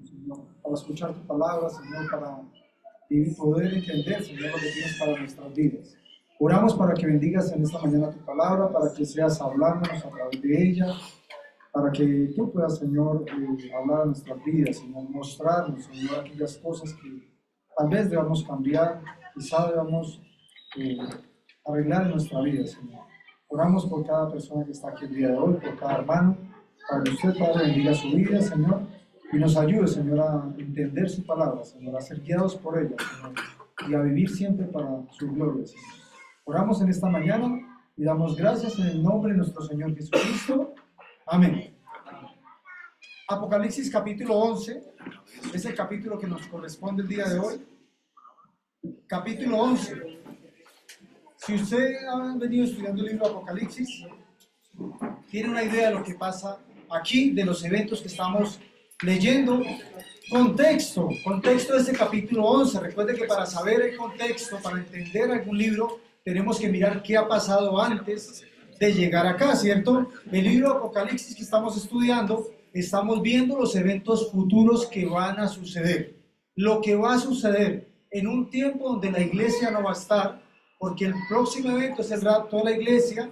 Señor, para escuchar tu palabra, Señor, para poder entender, Señor, lo que tienes para nuestras vidas. Oramos para que bendigas en esta mañana tu palabra, para que seas hablándonos a través de ella, para que tú puedas, Señor, hablar a nuestras vidas, Señor, mostrarnos, Señor, aquellas cosas que tal vez debamos cambiar, quizá debamos arreglar en nuestra vida, Señor. Oramos por cada persona que está aquí el día de hoy, por cada hermano, para que usted, Padre, bendiga su vida, Señor, y nos ayude, Señor, a entender su palabra, Señor, a ser guiados por ella, Señor, y a vivir siempre para su gloria, Señor. Oramos en esta mañana y damos gracias en el nombre de nuestro Señor Jesucristo. Amén. Apocalipsis capítulo 11 es el capítulo que nos corresponde el día de hoy. Capítulo 11. Si usted ha venido estudiando el libro de Apocalipsis, tiene una idea de lo que pasa aquí, de los eventos que estamos leyendo. Contexto de este capítulo 11. Recuerde que para saber el contexto, para entender algún libro, tenemos que mirar qué ha pasado antes de llegar acá, ¿cierto? El libro de Apocalipsis que estamos estudiando, estamos viendo los eventos futuros que van a suceder. Lo que va a suceder en un tiempo donde la iglesia no va a estar, porque el próximo evento es el rapto de la iglesia,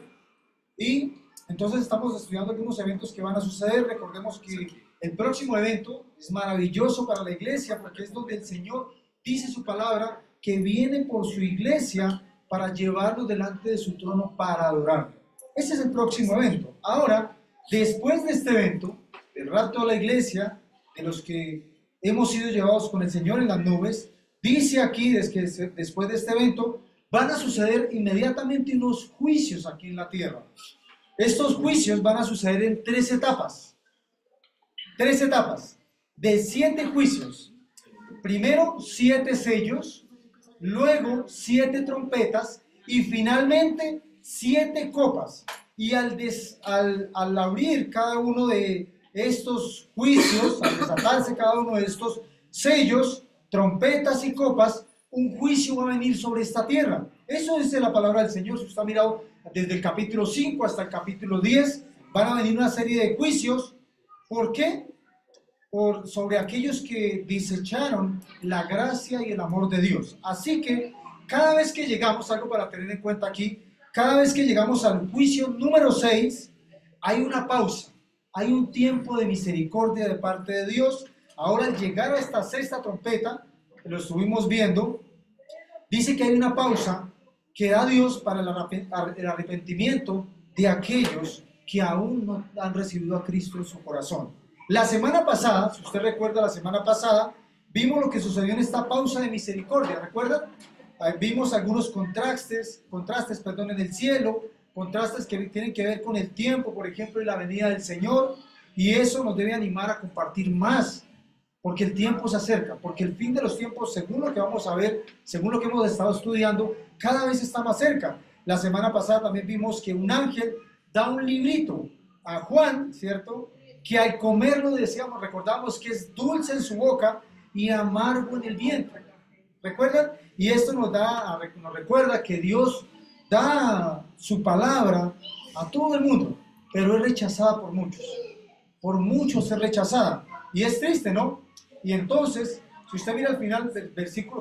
y entonces estamos estudiando algunos eventos que van a suceder. Recordemos que el próximo evento es maravilloso para la iglesia, porque es donde el Señor dice su palabra, que viene por su iglesia para llevarnos delante de su trono para adorarlo. Ese es el próximo evento. Ahora, después de este evento, del rapto de la iglesia, de los que hemos sido llevados con el Señor en las nubes, dice aquí, después de este evento, van a suceder inmediatamente unos juicios aquí en la tierra. Estos juicios van a suceder en 3 etapas. 3 etapas de 7 juicios. Primero 7 sellos, luego 7 trompetas y finalmente 7 copas. Y al abrir cada uno de estos juicios, al desatarse cada uno de estos sellos, trompetas y copas, un juicio va a venir sobre esta tierra. Eso dice la palabra del Señor. Si usted ha mirado desde el capítulo 5 hasta el capítulo 10, van a venir una serie de juicios. ¿Por qué? Sobre aquellos que desecharon la gracia y el amor de Dios. Así que cada vez que llegamos, algo para tener en cuenta aquí, cada vez que llegamos al juicio número 6, hay una pausa, hay un tiempo de misericordia de parte de Dios. Ahora, al llegar a esta 6ª trompeta, que lo estuvimos viendo, dice que hay una pausa que da Dios para el arrepentimiento de aquellos que aún no han recibido a Cristo en su corazón. La semana pasada, si usted recuerda, la semana pasada vimos lo que sucedió en esta pausa de misericordia. ¿Recuerdan? Vimos algunos contrastes en el cielo, contrastes que tienen que ver con el tiempo, por ejemplo, y la venida del Señor, y eso nos debe animar a compartir más, porque el tiempo se acerca, porque el fin de los tiempos, según lo que vamos a ver, según lo que hemos estado estudiando, cada vez está más cerca. La semana pasada también vimos que un ángel da un librito a Juan, ¿cierto?, que al comerlo recordamos que es dulce en su boca y amargo en el vientre. ¿Recuerdan? Y esto nos recuerda que Dios da su palabra a todo el mundo, pero es rechazada por muchos. Por muchos es rechazada. Y es triste, ¿no? Y entonces, si usted mira al final del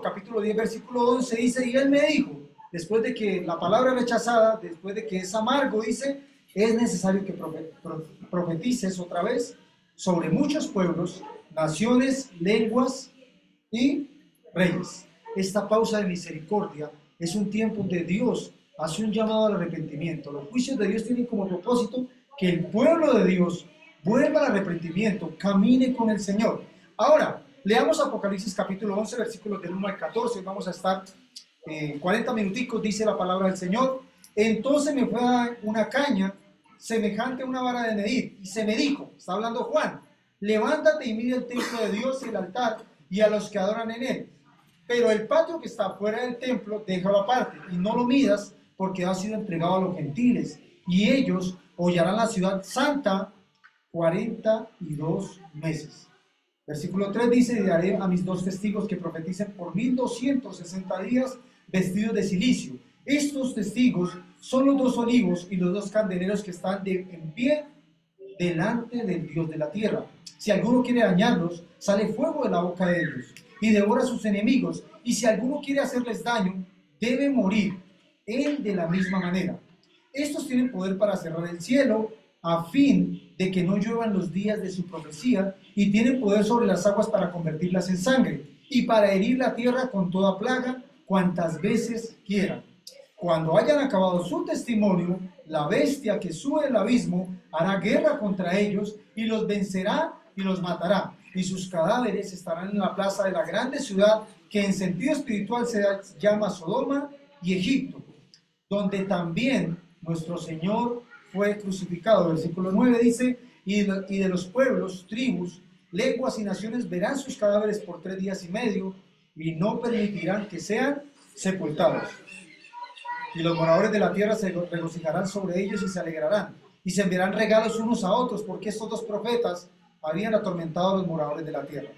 capítulo 10, versículo 11, dice, y él me dijo, después de que la palabra es rechazada, después de que es amargo, dice, es necesario que profetices otra vez sobre muchos pueblos, naciones, lenguas y reyes. Esta pausa de misericordia es un tiempo donde Dios hace un llamado al arrepentimiento. Los juicios de Dios tienen como propósito que el pueblo de Dios vuelva al arrepentimiento, camine con el Señor. Ahora, leamos Apocalipsis capítulo 11, versículos del 1 al 14. Vamos a estar 40 minuticos, dice la palabra del Señor. Entonces me fue a dar una caña semejante a una vara de medir, y se me dijo, está hablando Juan, levántate y mide el templo de Dios y el altar y a los que adoran en él. Pero el patio que está fuera del templo, déjalo aparte y no lo midas, porque ha sido entregado a los gentiles, y ellos hollarán la ciudad santa 42 meses. Versículo 3 dice, y daré a mis 2 testigos que profeticen por 1260 días vestidos de cilicio. Estos testigos son los 2 olivos y los 2 candeleros que están en pie delante del Dios de la tierra. Si alguno quiere dañarlos, sale fuego de la boca de ellos y devora a sus enemigos. Y si alguno quiere hacerles daño, debe morir él de la misma manera. Estos tienen poder para cerrar el cielo a fin de que no lluevan los días de su profecía, y tienen poder sobre las aguas para convertirlas en sangre y para herir la tierra con toda plaga cuantas veces quieran. Cuando hayan acabado su testimonio, la bestia que sube del abismo hará guerra contra ellos y los vencerá y los matará, y sus cadáveres estarán en la plaza de la grande ciudad, que en sentido espiritual se llama Sodoma y Egipto, donde también nuestro Señor fue crucificado. Versículo 9 dice: y de los pueblos, tribus, lenguas y naciones verán sus cadáveres por 3 días y medio, y no permitirán que sean sepultados. Y los moradores de la tierra se regocijarán sobre ellos y se alegrarán, y se enviarán regalos unos a otros, porque estos dos profetas habían atormentado a los moradores de la tierra.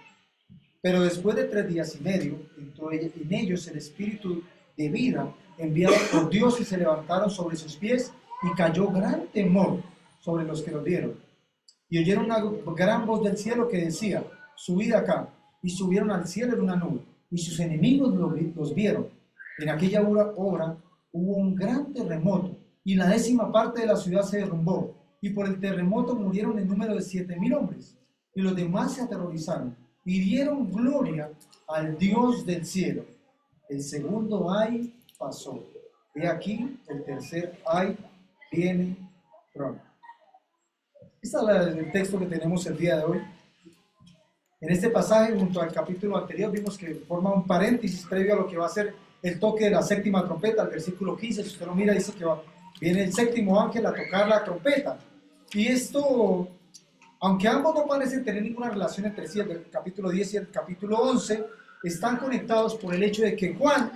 Pero después de 3 días y medio, entró en ellos el espíritu de vida enviado por Dios, y se levantaron sobre sus pies, y cayó gran temor sobre los que los vieron. Y oyeron una gran voz del cielo que decía: subid acá. Y subieron al cielo en una nube, y sus enemigos los vieron. En aquella hora hubo un gran terremoto, y la 10ª parte de la ciudad se derrumbó, y por el terremoto murieron en número de 7,000 hombres, y los demás se aterrorizaron, y dieron gloria al Dios del cielo. El segundo ay pasó. He aquí, el tercer ay viene pronto. Este es el texto que tenemos el día de hoy. En este pasaje, junto al capítulo anterior, vimos que forma un paréntesis previo a lo que va a ser el toque de la 7ª trompeta. El versículo 15, si usted lo mira, dice que viene el 7º ángel a tocar la trompeta. Y esto, aunque ambos no parecen tener ninguna relación entre sí, el capítulo 10 y el capítulo 11, están conectados por el hecho de que Juan,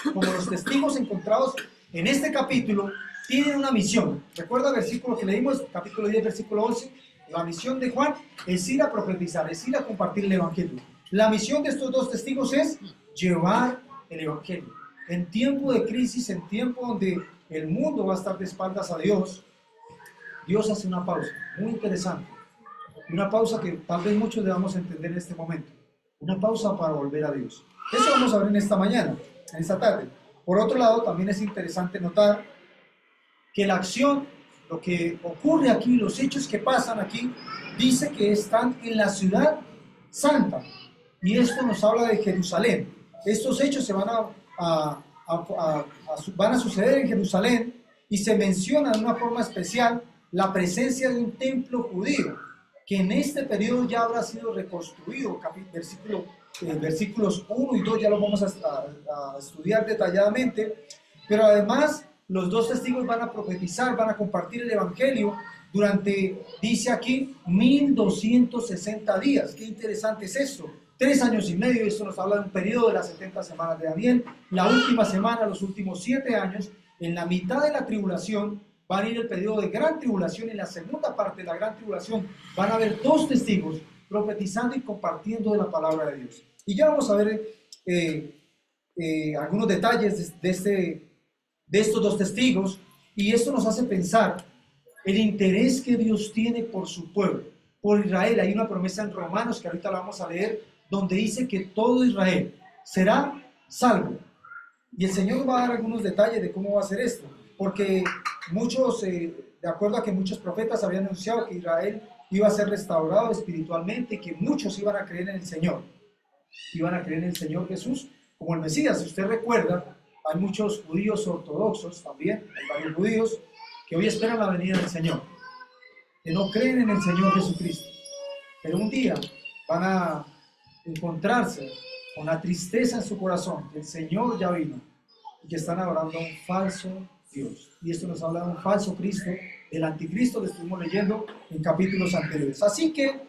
como los testigos encontrados en este capítulo, tienen una misión. Recuerda el versículo que leímos, capítulo 10, versículo 11. La misión de Juan es ir a profetizar, es ir a compartir el evangelio. La misión de estos dos testigos es llevar el evangelio. En tiempo de crisis, en tiempo donde el mundo va a estar de espaldas a Dios, Dios hace una pausa muy interesante. Una pausa que tal vez muchos debamos entender en este momento. Una pausa para volver a Dios. Eso vamos a ver en esta mañana, en esta tarde. Por otro lado, también es interesante notar que la acción, lo que ocurre aquí, los hechos que pasan aquí, dice que están en la ciudad santa. Y esto nos habla de Jerusalén. Estos hechos se van a suceder en Jerusalén, y se menciona de una forma especial la presencia de un templo judío, que en este periodo ya habrá sido reconstruido. Versículos 1 y 2 ya lo vamos a estudiar detalladamente, pero además los dos testigos van a profetizar, van a compartir el evangelio durante, dice aquí, 1260 días. Qué interesante es esto. 3 años y medio. Esto nos habla de un periodo de las 70 semanas de Daniel. La última semana, los últimos 7 años, en la mitad de la tribulación, van a ir el periodo de gran tribulación. En la segunda parte de la gran tribulación van a haber 2 testigos profetizando y compartiendo de la palabra de Dios. Y ya vamos a ver algunos detalles de estos 2 testigos, y esto nos hace pensar el interés que Dios tiene por su pueblo, por Israel. Hay una promesa en Romanos, que ahorita la vamos a leer, donde dice que todo Israel será salvo. Y el Señor va a dar algunos detalles de cómo va a ser esto, porque muchos, de acuerdo a que muchos profetas habían anunciado que Israel iba a ser restaurado espiritualmente, y que muchos iban a creer en el Señor, iban a creer en el Señor Jesús como el Mesías. Si usted recuerda, hay muchos judíos ortodoxos también, hay varios judíos que hoy esperan la venida del Señor, que no creen en el Señor Jesucristo, pero un día van a encontrarse con la tristeza en su corazón, que el Señor ya vino y que están adorando a un falso Dios. Y esto nos habla de un falso Cristo, del anticristo que estuvimos leyendo en capítulos anteriores. Así que,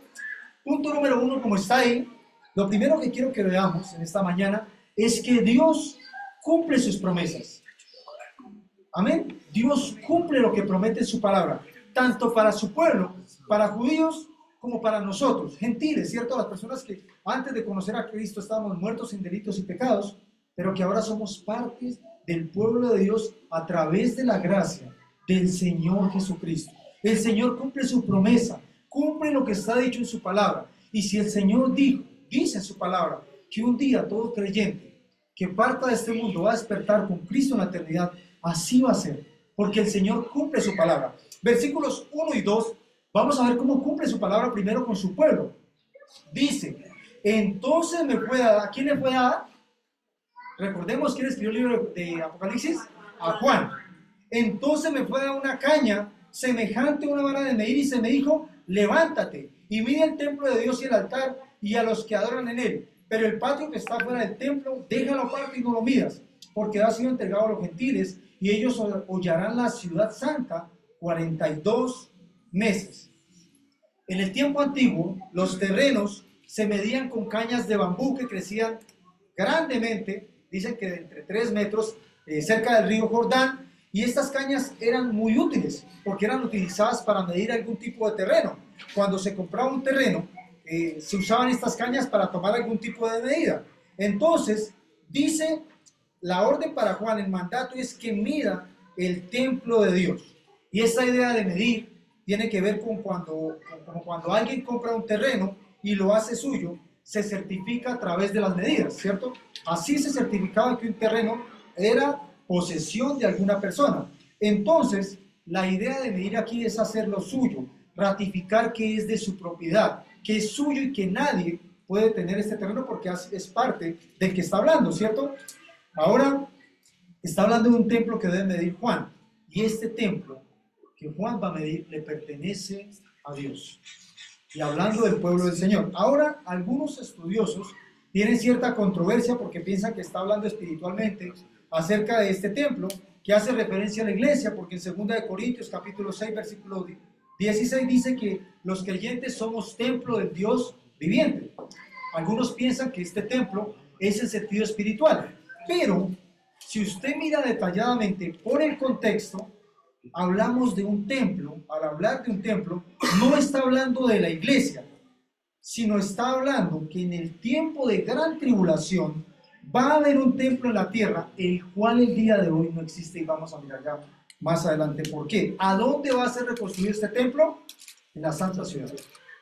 punto número 1, como está ahí, lo primero que quiero que veamos en esta mañana es que Dios cumple sus promesas. Amén. Dios cumple lo que promete en su palabra, tanto para su pueblo, para judíos, como para nosotros, gentiles, ¿cierto? Las personas que antes de conocer a Cristo estábamos muertos en delitos y pecados, pero que ahora somos parte del pueblo de Dios a través de la gracia del Señor Jesucristo. El Señor cumple su promesa, cumple lo que está dicho en su palabra. Y si el Señor dice en su palabra que un día todo creyente que parta de este mundo va a despertar con Cristo en la eternidad, así va a ser, porque el Señor cumple su palabra. Versículos 1 y 2, vamos a ver cómo cumple su palabra primero con su pueblo. Dice, entonces me fue dada, ¿a quién le fue dada? Recordemos quién escribió el libro de Apocalipsis, a Juan. Entonces me fue dada una caña semejante a una vara de medir y se me dijo, levántate y mide el templo de Dios y el altar y a los que adoran en él. Pero el patio que está fuera del templo, déjalo aparte y no lo midas, porque ha sido entregado a los gentiles y ellos hollarán la ciudad santa 42 meses. En el tiempo antiguo, los terrenos se medían con cañas de bambú que crecían grandemente, dicen que de entre 3 metros, cerca del río Jordán, y estas cañas eran muy útiles, porque eran utilizadas para medir algún tipo de terreno. Cuando se compraba un terreno, se usaban estas cañas para tomar algún tipo de medida. Entonces, dice la orden para Juan, el mandato es que mida el templo de Dios. Y esta idea de medir tiene que ver con cuando alguien compra un terreno y lo hace suyo, se certifica a través de las medidas, ¿cierto? Así se certificaba que un terreno era posesión de alguna persona. Entonces, la idea de medir aquí es hacerlo suyo, ratificar que es de su propiedad, que es suyo y que nadie puede tener este terreno porque es parte del que está hablando, ¿cierto? Ahora está hablando de un templo que debe medir Juan, y este templo que Juan va a medir le pertenece a Dios. Y hablando del pueblo del Señor. Ahora, algunos estudiosos tienen cierta controversia porque piensan que está hablando espiritualmente acerca de este templo, que hace referencia a la iglesia, porque en 2 Corintios capítulo 6, versículo 16 dice que los creyentes somos templo del Dios viviente. Algunos piensan que este templo es el sentido espiritual, pero si usted mira detalladamente por el contexto, hablamos de un templo. Al hablar de un templo, no está hablando de la iglesia, sino está hablando que en el tiempo de gran tribulación va a haber un templo en la tierra, el cual el día de hoy no existe, y vamos a mirar ya más adelante por qué. ¿A dónde va a ser reconstruido este templo? En la Santa Ciudad.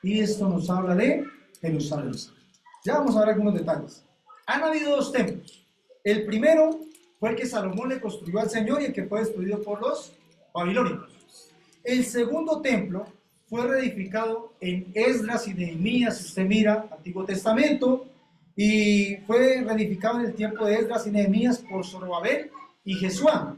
Y esto nos habla de Jerusalén. Ya vamos a ver algunos detalles. Han habido 2 templos. El primero fue el que Salomón le construyó al Señor y el que fue destruido por los babilónicos. El segundo templo fue reedificado en Esdras y Nehemías, si usted mira Antiguo Testamento, y fue reedificado en el tiempo de Esdras y Nehemías por Zorobabel y Jesuá.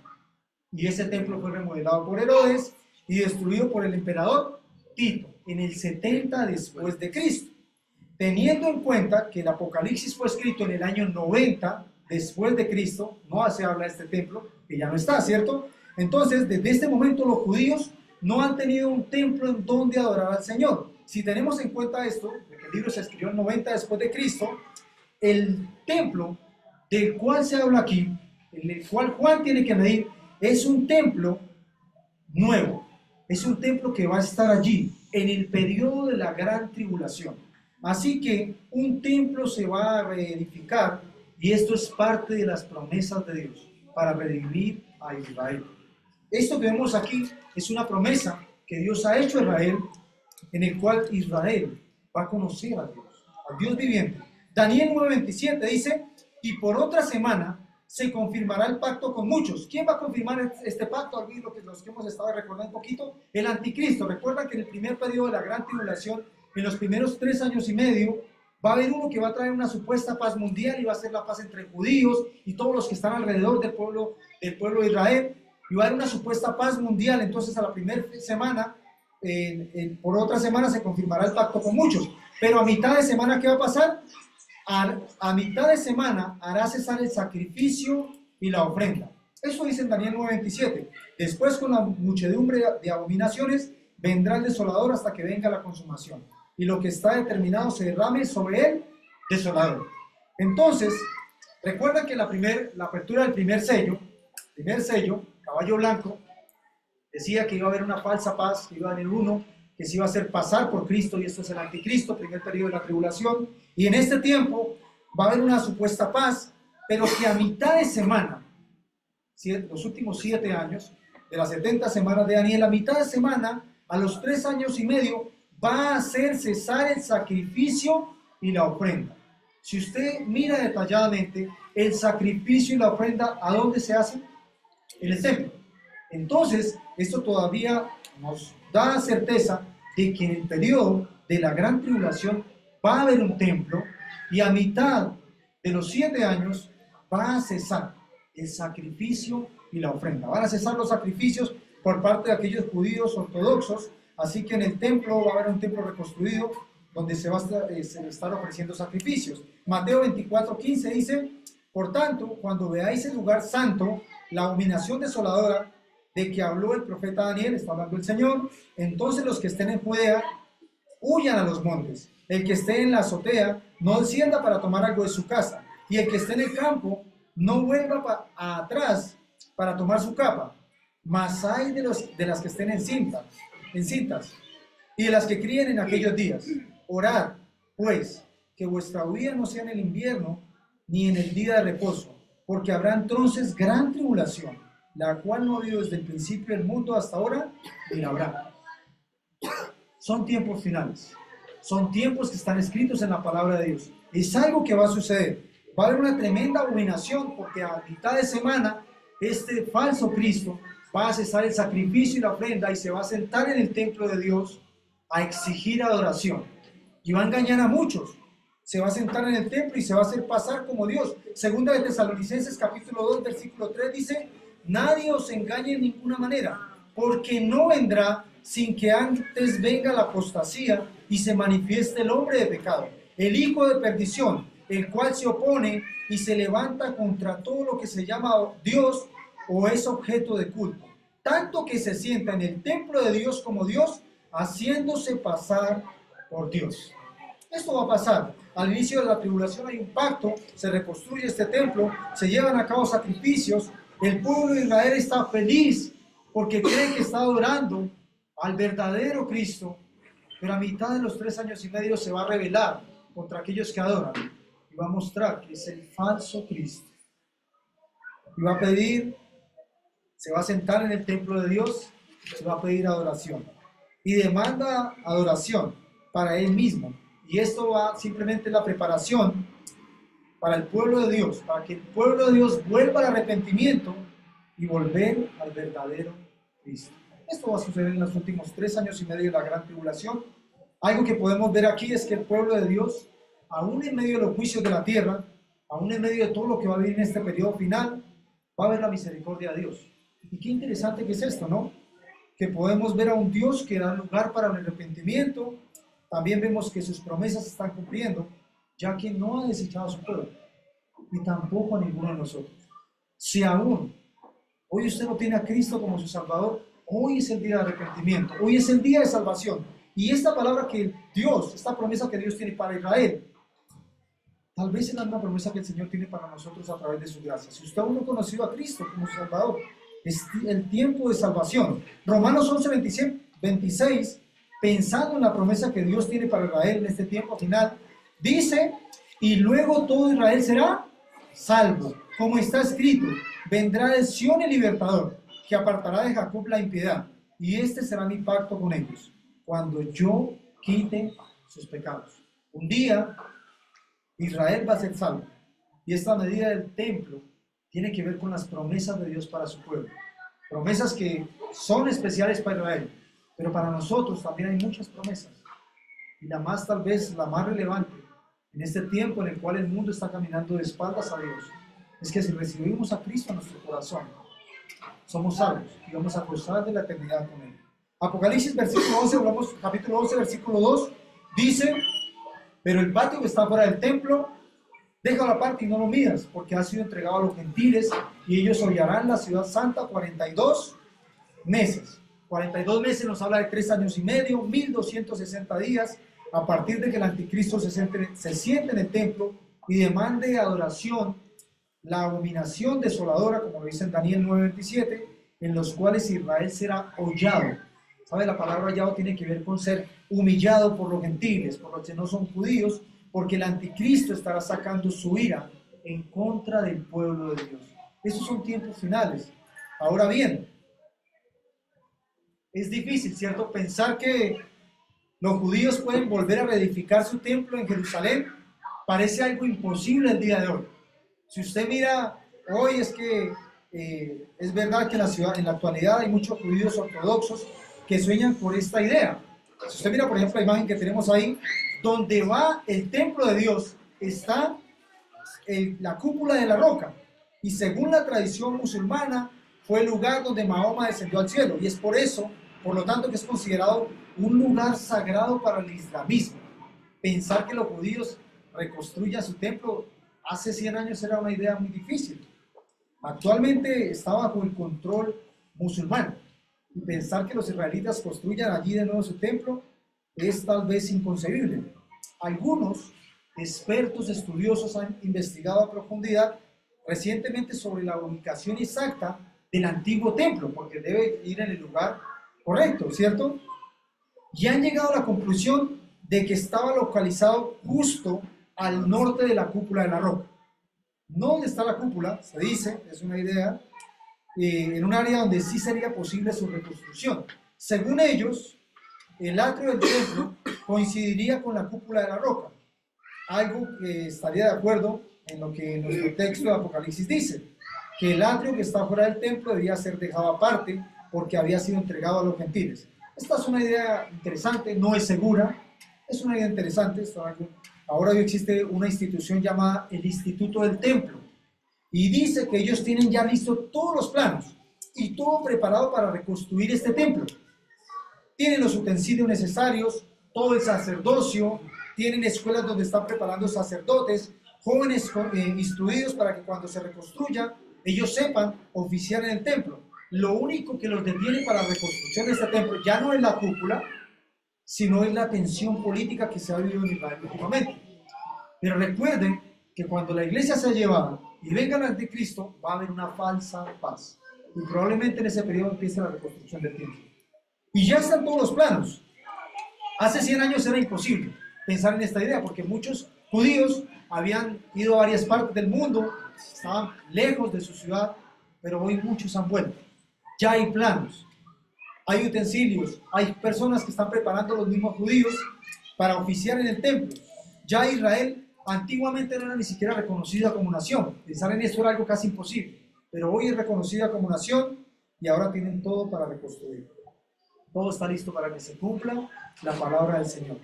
Y ese templo fue remodelado por Herodes y destruido por el emperador Tito en el 70 después de Cristo. Teniendo en cuenta que el Apocalipsis fue escrito en el año 90 después de Cristo, no se habla de este templo, que ya no está, ¿cierto? Entonces, desde este momento los judíos no han tenido un templo en donde adorar al Señor. Si tenemos en cuenta esto, de que el libro se escribió en 90 después de Cristo, el templo del cual se habla aquí, el cual Juan tiene que medir, es un templo nuevo, es un templo que va a estar allí en el periodo de la gran tribulación. Así que un templo se va a reedificar y esto es parte de las promesas de Dios para redimir a Israel. Esto que vemos aquí es una promesa que Dios ha hecho a Israel, en el cual Israel va a conocer a Dios, al Dios viviente. Daniel 9:27 dice, y por otra semana se confirmará el pacto con muchos. ¿Quién va a confirmar este pacto? Aquí los que hemos estado recordando un poquito, el anticristo. Recuerda que en el primer periodo de la gran tribulación, en los primeros 3 años y medio, va a haber uno que va a traer una supuesta paz mundial y va a ser la paz entre judíos y todos los que están alrededor del pueblo de Israel. Y va a haber una supuesta paz mundial. Entonces a la primera semana, por otra semana se confirmará el pacto con muchos. Pero a mitad de semana, ¿qué va a pasar? A mitad de semana hará cesar el sacrificio y la ofrenda. Eso dice en Daniel 9:27. Después, con la muchedumbre de abominaciones, vendrá el desolador hasta que venga la consumación. Y lo que está determinado se derrame sobre él desolador. Entonces, recuerda que la apertura del primer sello, caballo blanco, decía que iba a haber una falsa paz, que iba a haber uno que se iba a hacer pasar por Cristo, y esto es el anticristo, primer periodo de la tribulación. Y en este tiempo va a haber una supuesta paz, pero que a mitad de semana, los últimos 7 años, de las 70 semanas de Daniel, a mitad de semana A los 3 años y medio va a hacer cesar el sacrificio y la ofrenda. Si usted mira detalladamente, el sacrificio y la ofrenda, ¿a dónde se hacen? En el templo. Entonces, esto todavía nos da certeza de que en el periodo de la gran tribulación va a haber un templo y a mitad de los 7 años va a cesar el sacrificio y la ofrenda. Van a cesar los sacrificios por parte de aquellos judíos ortodoxos, así que en el templo va a haber un templo reconstruido donde se va a estar ofreciendo sacrificios. Mateo 24:15 dice: por tanto, cuando veáis el lugar santo, la abominación desoladora de que habló el profeta Daniel, está hablando el Señor, entonces los que estén en Judea huyan a los montes. El que esté en la azotea no descienda para tomar algo de su casa, y el que esté en el campo no vuelva atrás para tomar su capa. Mas hay de las que estén encintas, y de las que críen en aquellos días. Orad, pues, que vuestra huida no sea en el invierno, ni en el día de reposo, porque habrá entonces gran tribulación, la cual no ha habido desde el principio del mundo hasta ahora, ni la habrá. Son tiempos finales. Son tiempos que están escritos en la palabra de Dios. Es algo que va a suceder. Va a haber una tremenda abominación, porque a mitad de semana este falso Cristo va a cesar el sacrificio y la ofrenda y se va a sentar en el templo de Dios a exigir adoración. Y va a engañar a muchos. Se va a sentar en el templo y se va a hacer pasar como Dios. Segunda de Tesalonicenses capítulo 2 versículo 3 dice: nadie os engañe en ninguna manera, porque no vendrá sin que antes venga la apostasía y se manifieste el hombre de pecado, el hijo de perdición, el cual se opone y se levanta contra todo lo que se llama Dios o es objeto de culto, tanto que se sienta en el templo de Dios como Dios, haciéndose pasar por Dios. Esto va a pasar. Al inicio de la tribulación hay un pacto, se reconstruye este templo, se llevan a cabo sacrificios, el pueblo de Israel está feliz porque cree que está adorando al verdadero Cristo, pero a mitad de los 3 años y medio se va a rebelar contra aquellos que adoran y va a mostrar que es el falso Cristo. Y va a pedir, se va a sentar en el templo de Dios, se va a pedir adoración y demanda adoración para él mismo. Y esto va simplemente la preparación para el pueblo de Dios, para que el pueblo de Dios vuelva al arrepentimiento y volver al verdadero Cristo. Esto va a suceder en los últimos 3 años y medio de la gran tribulación. Algo que podemos ver aquí es que el pueblo de Dios, aún en medio de los juicios de la tierra, aún en medio de todo lo que va a vivir en este periodo final, va a ver la misericordia de Dios. Y qué interesante que es esto, ¿no? Que podemos ver a un Dios que da lugar para el arrepentimiento. También vemos que sus promesas se están cumpliendo, ya que no ha desechado a su pueblo, y tampoco a ninguno de nosotros. Si aún hoy usted no tiene a Cristo como su Salvador, hoy es el día de arrepentimiento, hoy es el día de salvación. Y esta palabra que Dios, esta promesa que Dios tiene para Israel, tal vez es la misma promesa que el Señor tiene para nosotros a través de su gracia. Si usted aún no ha conocido a Cristo como su Salvador, es el tiempo de salvación. Romanos 11:26, pensando en la promesa que Dios tiene para Israel en este tiempo final, dice: y luego todo Israel será salvo, como está escrito: vendrá de Sión el libertador, que apartará de Jacob la impiedad, y este será mi pacto con ellos, cuando yo quite sus pecados. Un día Israel va a ser salvo, y esta medida del templo tiene que ver con las promesas de Dios para su pueblo, promesas que son especiales para Israel, pero para nosotros también hay muchas promesas, y la más, tal vez la más relevante en este tiempo en el cual el mundo está caminando de espaldas a Dios, es que si recibimos a Cristo en nuestro corazón, somos salvos y vamos a gozar de la eternidad con Él. Apocalipsis capítulo 11, versículo 2, dice: pero el patio que está fuera del templo, déjalo aparte y no lo midas, porque ha sido entregado a los gentiles, y ellos hollarán la ciudad santa 42 meses. 42 meses nos habla de 3 años y medio, 1260 días, a partir de que el anticristo se siente en el templo y demande adoración, la abominación desoladora, como lo dice en Daniel 9:27, en los cuales Israel será hollado. ¿Sabe? La palabra hollado tiene que ver con ser humillado por los gentiles, por los que no son judíos, porque el anticristo estará sacando su ira en contra del pueblo de Dios. Esos son tiempos finales. Ahora bien, es difícil, ¿cierto? Pensar que los judíos pueden volver a reedificar su templo en Jerusalén parece algo imposible el día de hoy. Si usted mira, hoy es que es verdad que en la ciudad, en la actualidad hay muchos judíos ortodoxos que sueñan por esta idea. Si usted mira, por ejemplo, la imagen que tenemos ahí, donde va el templo de Dios, está la cúpula de la roca. Y según la tradición musulmana, fue el lugar donde Mahoma descendió al cielo. Y es por eso, por lo tanto, que es considerado un lugar sagrado para el islamismo. Pensar que los judíos reconstruyan su templo hace 100 años era una idea muy difícil. Actualmente está bajo el control musulmán. Y pensar que los israelitas construyan allí de nuevo su templo es tal vez inconcebible. Algunos expertos estudiosos han investigado a profundidad recientemente sobre la ubicación exacta del antiguo templo, porque debe ir en el lugar correcto, ¿cierto? Y han llegado a la conclusión de que estaba localizado justo al norte de la cúpula de la roca. No donde está la cúpula, se dice, es una idea, en un área donde sí sería posible su reconstrucción. Según ellos, el atrio del templo coincidiría con la cúpula de la roca, algo que estaría de acuerdo en lo que nuestro texto de Apocalipsis dice, que el atrio que está fuera del templo debía ser dejado aparte porque había sido entregado a los gentiles. Esta es una idea interesante, no es segura, es una idea interesante. Ahora hoy existe una institución llamada el Instituto del Templo y dice que ellos tienen ya listos todos los planos y todo preparado para reconstruir este templo. Tienen los utensilios necesarios, todo el sacerdocio, tienen escuelas donde están preparando sacerdotes, jóvenes instruidos para que cuando se reconstruya, ellos sepan oficiar en el templo. Lo único que los detiene para la reconstrucción de este templo ya no es la cúpula, sino es la tensión política que se ha vivido en Israel últimamente. Pero recuerden que cuando la iglesia sea llevada y venga el anticristo, va a haber una falsa paz. Y probablemente en ese periodo empiece la reconstrucción del templo. Y ya están todos los planos. Hace 100 años era imposible pensar en esta idea, porque muchos judíos habían ido a varias partes del mundo, estaban lejos de su ciudad, pero hoy muchos han vuelto. Ya hay planos, hay utensilios, hay personas que están preparando a los mismos judíos para oficiar en el templo. Ya Israel antiguamente no era ni siquiera reconocida como nación. Pensar en esto era algo casi imposible, pero hoy es reconocida como nación y ahora tienen todo para reconstruir. Todo está listo para que se cumpla la palabra del Señor.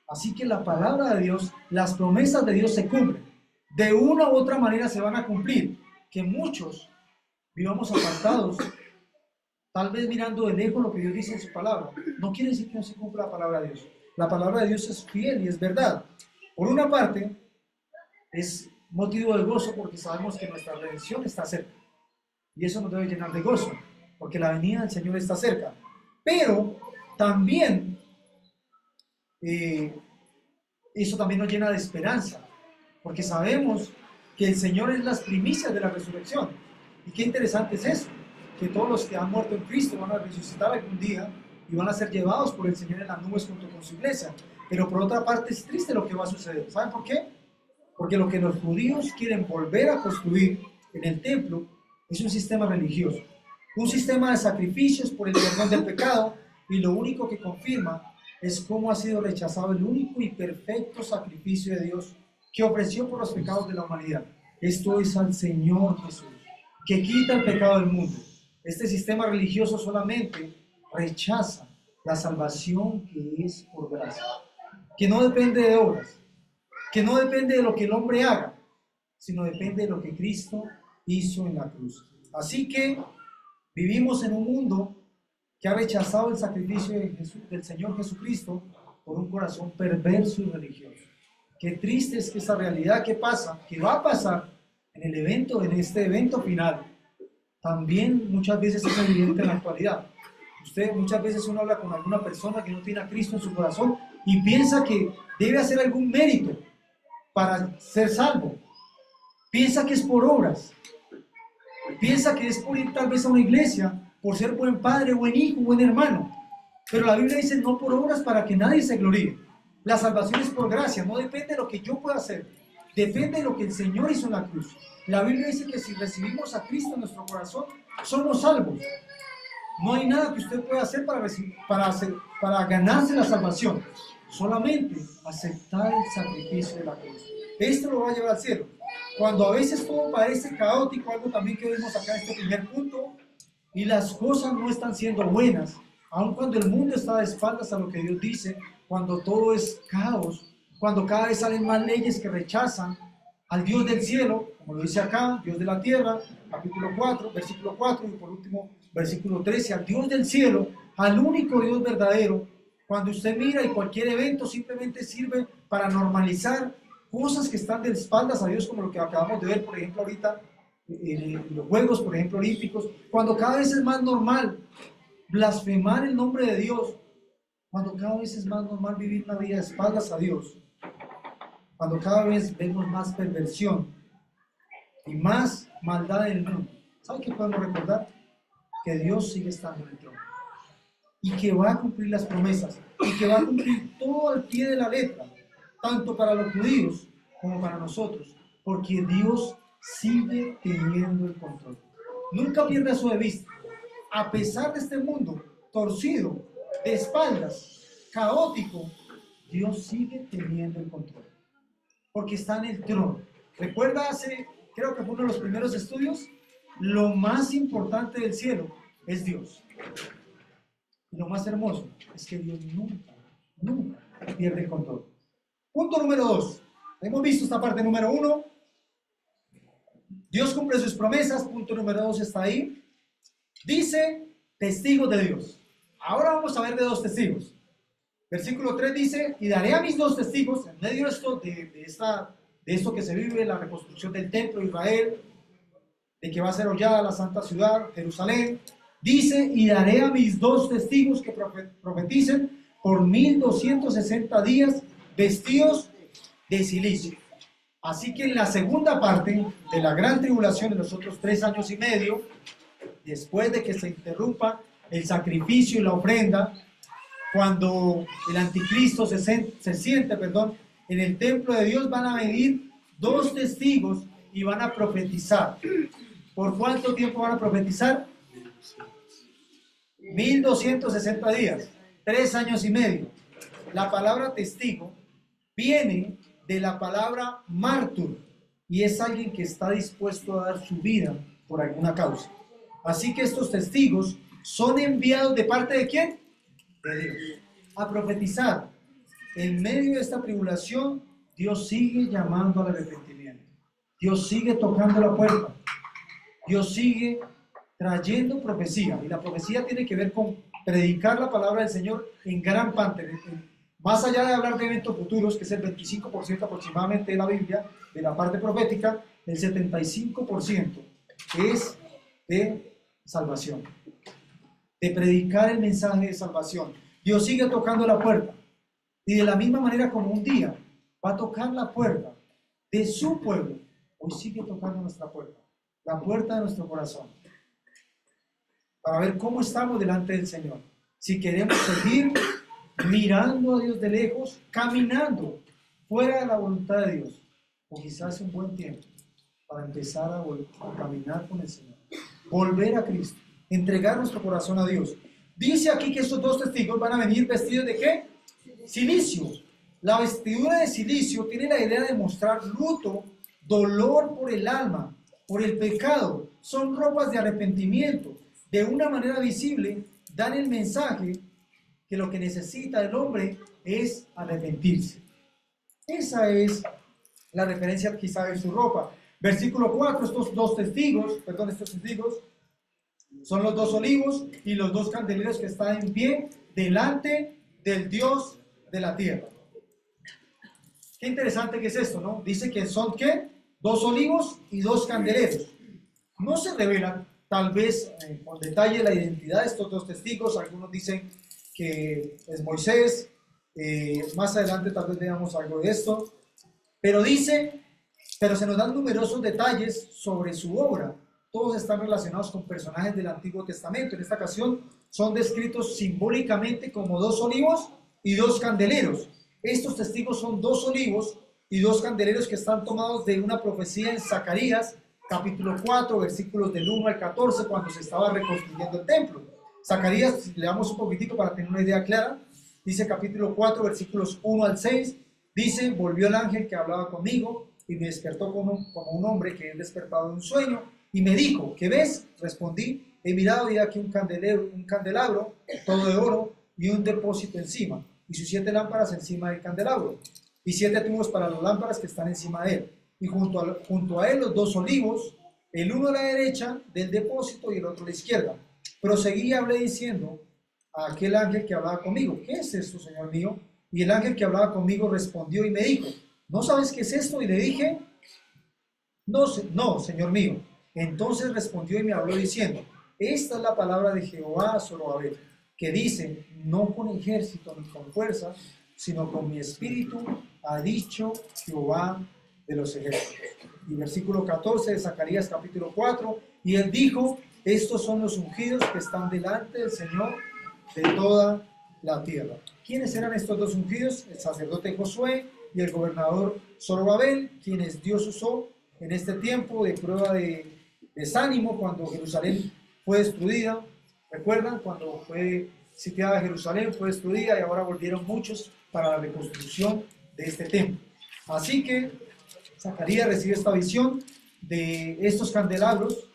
Así que la palabra de Dios, las promesas de Dios se cumplen. De una u otra manera se van a cumplir. Que muchos vivamos apartados, tal vez mirando de lejos lo que Dios dice en su palabra. No quiere decir que no se cumpla la palabra de Dios. La palabra de Dios es fiel y es verdad. Por una parte, es motivo de gozo porque sabemos que nuestra redención está cerca. Y eso nos debe llenar de gozo, porque la venida del Señor está cerca. Pero también eso también nos llena de esperanza, porque sabemos que el Señor es las primicias de la resurrección. Y qué interesante es eso, que todos los que han muerto en Cristo van a resucitar algún día y van a ser llevados por el Señor en las nubes junto con su iglesia. Pero por otra parte es triste lo que va a suceder. ¿Saben por qué? Porque lo que los judíos quieren volver a construir en el templo es un sistema religioso, un sistema de sacrificios por el perdón del pecado, y lo único que confirma es cómo ha sido rechazado el único y perfecto sacrificio de Dios que ofreció por los pecados de la humanidad. Esto es al Señor Jesús, que quita el pecado del mundo. Este sistema religioso solamente rechaza la salvación que es por gracia, que no depende de obras, que no depende de lo que el hombre haga, sino depende de lo que Cristo hizo en la cruz. Así que vivimos en un mundo que ha rechazado el sacrificio del Señor Jesucristo por un corazón perverso y religioso. Qué triste es que esta realidad que pasa, que va a pasar en este evento final, también muchas veces es evidente en la actualidad. Muchas veces uno habla con alguna persona que no tiene a Cristo en su corazón y piensa que debe hacer algún mérito para ser salvo. Piensa que es por obras. Piensa que es por ir tal vez a una iglesia, por ser buen padre, buen hijo, buen hermano. Pero la Biblia dice no por obras para que nadie se gloríe. La salvación es por gracia, no depende de lo que yo pueda hacer, depende de lo que el Señor hizo en la cruz. La Biblia dice que si recibimos a Cristo en nuestro corazón, somos salvos. No hay nada que usted pueda hacer para ganarse la salvación. Solamente aceptar el sacrificio de la cruz. Esto lo va a llevar al cielo. Cuando a veces todo parece caótico, algo también que vemos acá en este primer punto, y las cosas no están siendo buenas, aun cuando el mundo está de espaldas a lo que Dios dice, cuando todo es caos, cuando cada vez salen más leyes que rechazan al Dios del cielo, como lo dice acá, Dios de la tierra, capítulo 4, versículo 4, y por último, versículo 13, al Dios del cielo, al único Dios verdadero. Cuando usted mira y cualquier evento simplemente sirve para normalizar cosas que están de espaldas a Dios, como lo que acabamos de ver, por ejemplo, ahorita, los Juegos, por ejemplo, Olímpicos, cuando cada vez es más normal blasfemar el nombre de Dios, cuando cada vez es más normal vivir una vida de espaldas a Dios, cuando cada vez vemos más perversión y más maldad en el mundo, ¿sabe qué podemos recordar? Que Dios sigue estando en el trono y que va a cumplir las promesas y que va a cumplir todo al pie de la letra, tanto para los judíos como para nosotros, porque Dios sigue teniendo el control. Nunca pierda eso de vista. A pesar de este mundo torcido, de espaldas, caótico, Dios sigue teniendo el control, porque está en el trono. Recuerda creo que fue uno de los primeros estudios, lo más importante del cielo es Dios. Y lo más hermoso es que Dios nunca pierde el control. Punto número 2. Hemos visto esta parte número 1. Dios cumple sus promesas. Punto número 2 está ahí. Dice, testigos de Dios. Ahora vamos a ver de 2 testigos. Versículo 3 dice, y daré a mis 2 testigos en medio de esto que se vive, la reconstrucción del templo de Israel, de que va a ser hollada la santa ciudad, Jerusalén. Dice, y daré a mis 2 testigos que profeticen por 1260 días vestidos de silicio. Así que en la segunda parte de la gran tribulación, en los otros 3 años y medio, después de que se interrumpa el sacrificio y la ofrenda, cuando el anticristo se siente en el templo de Dios, van a venir 2 testigos y van a profetizar. ¿Por cuánto tiempo van a profetizar? 1260 días, 3 años y medio. La palabra testigo viene de la palabra mártir y es alguien que está dispuesto a dar su vida por alguna causa. Así que estos testigos son enviados ¿de parte de quién? De Dios, a profetizar. En medio de esta tribulación, Dios sigue llamando al arrepentimiento. Dios sigue tocando la puerta. Dios sigue trayendo profecía. Y la profecía tiene que ver con predicar la palabra del Señor en gran parte. Más allá de hablar de eventos futuros, que es el 25% aproximadamente de la Biblia, de la parte profética, el 75% es de salvación, de predicar el mensaje de salvación. Dios sigue tocando la puerta. Y de la misma manera como un día va a tocar la puerta de su pueblo, hoy sigue tocando nuestra puerta, la puerta de nuestro corazón, para ver cómo estamos delante del Señor. Si queremos seguir mirando a Dios de lejos, caminando fuera de la voluntad de Dios, o quizás un buen tiempo para empezar a caminar con el Señor, volver a Cristo, entregar nuestro corazón a Dios. Dice aquí que estos 2 testigos van a venir vestidos ¿de qué? Silicio. La vestidura de silicio tiene la idea de mostrar luto, dolor por el alma, por el pecado. Son ropas de arrepentimiento. De una manera visible dan el mensaje que lo que necesita el hombre es arrepentirse. Esa es la referencia quizá de su ropa. Versículo 4, estos testigos son los 2 olivos y los 2 candeleros que están en pie delante del Dios de la tierra. Qué interesante que es esto, ¿no? Dice que son, ¿qué? 2 olivos y 2 candeleros. No se revela, tal vez, con detalle la identidad de estos 2 testigos. Algunos dicen que es Moisés. Más adelante tal vez veamos algo de esto. Pero se nos dan numerosos detalles sobre su obra. Todos están relacionados con personajes del Antiguo Testamento. En esta ocasión son descritos simbólicamente como 2 olivos y 2 candeleros. Estos testigos son 2 olivos y 2 candeleros que están tomados de una profecía en Zacarías, capítulo 4, versículos del 1 al 14, cuando se estaba reconstruyendo el templo. Zacarías, le damos un poquitico para tener una idea clara. Dice capítulo 4, versículos 1 al 6. Dice, volvió el ángel que hablaba conmigo y me despertó como un hombre que es despertado de un sueño y me dijo, ¿qué ves? Respondí, he mirado y aquí un candelabro todo de oro y un depósito encima y sus 7 lámparas encima del candelabro y 7 tubos para las lámparas que están encima de él y junto a él los 2 olivos, el uno a la derecha del depósito y el otro a la izquierda. Proseguí y hablé diciendo a aquel ángel que hablaba conmigo, ¿qué es esto, Señor mío? Y el ángel que hablaba conmigo respondió y me dijo, ¿no sabes qué es esto? Y le dije, no, Señor mío. Entonces respondió y me habló diciendo, esta es la palabra de Jehová a Zorobabel, que dice, no con ejército ni con fuerza, sino con mi espíritu, ha dicho Jehová de los ejércitos. Y versículo 14 de Zacarías capítulo 4, y él dijo, estos son los ungidos que están delante del Señor de toda la tierra. ¿Quiénes eran estos 2 ungidos? El sacerdote Josué y el gobernador Zorobabel, quienes Dios usó en este tiempo de prueba de desánimo cuando Jerusalén fue destruida. ¿Recuerdan? Cuando fue sitiada Jerusalén, fue destruida y ahora volvieron muchos para la reconstrucción de este templo. Así que Zacarías recibe esta visión de estos candelabros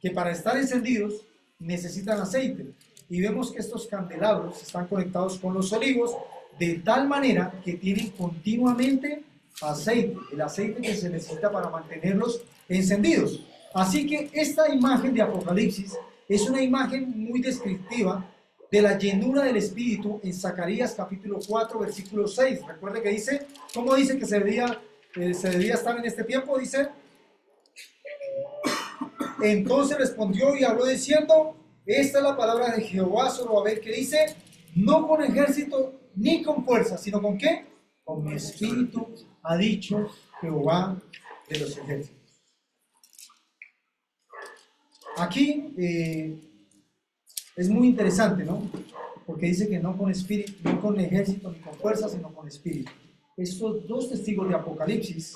que para estar encendidos necesitan aceite. Y vemos que estos candelabros están conectados con los olivos de tal manera que tienen continuamente aceite, el aceite que se necesita para mantenerlos encendidos. Así que esta imagen de Apocalipsis es una imagen muy descriptiva de la llenura del Espíritu en Zacarías capítulo 4, versículo 6. Recuerde que dice, ¿cómo dice que se debía estar en este tiempo? Dice, entonces respondió y habló diciendo, esta es la palabra de Jehová Zorobabel que dice, no con ejército ni con fuerza, sino con ¿qué? Con mi espíritu, ha dicho Jehová de los ejércitos. Aquí es muy interesante, ¿no? Porque dice que no con espíritu, no con ejército ni con fuerza, sino con espíritu. Estos 2 testigos de Apocalipsis,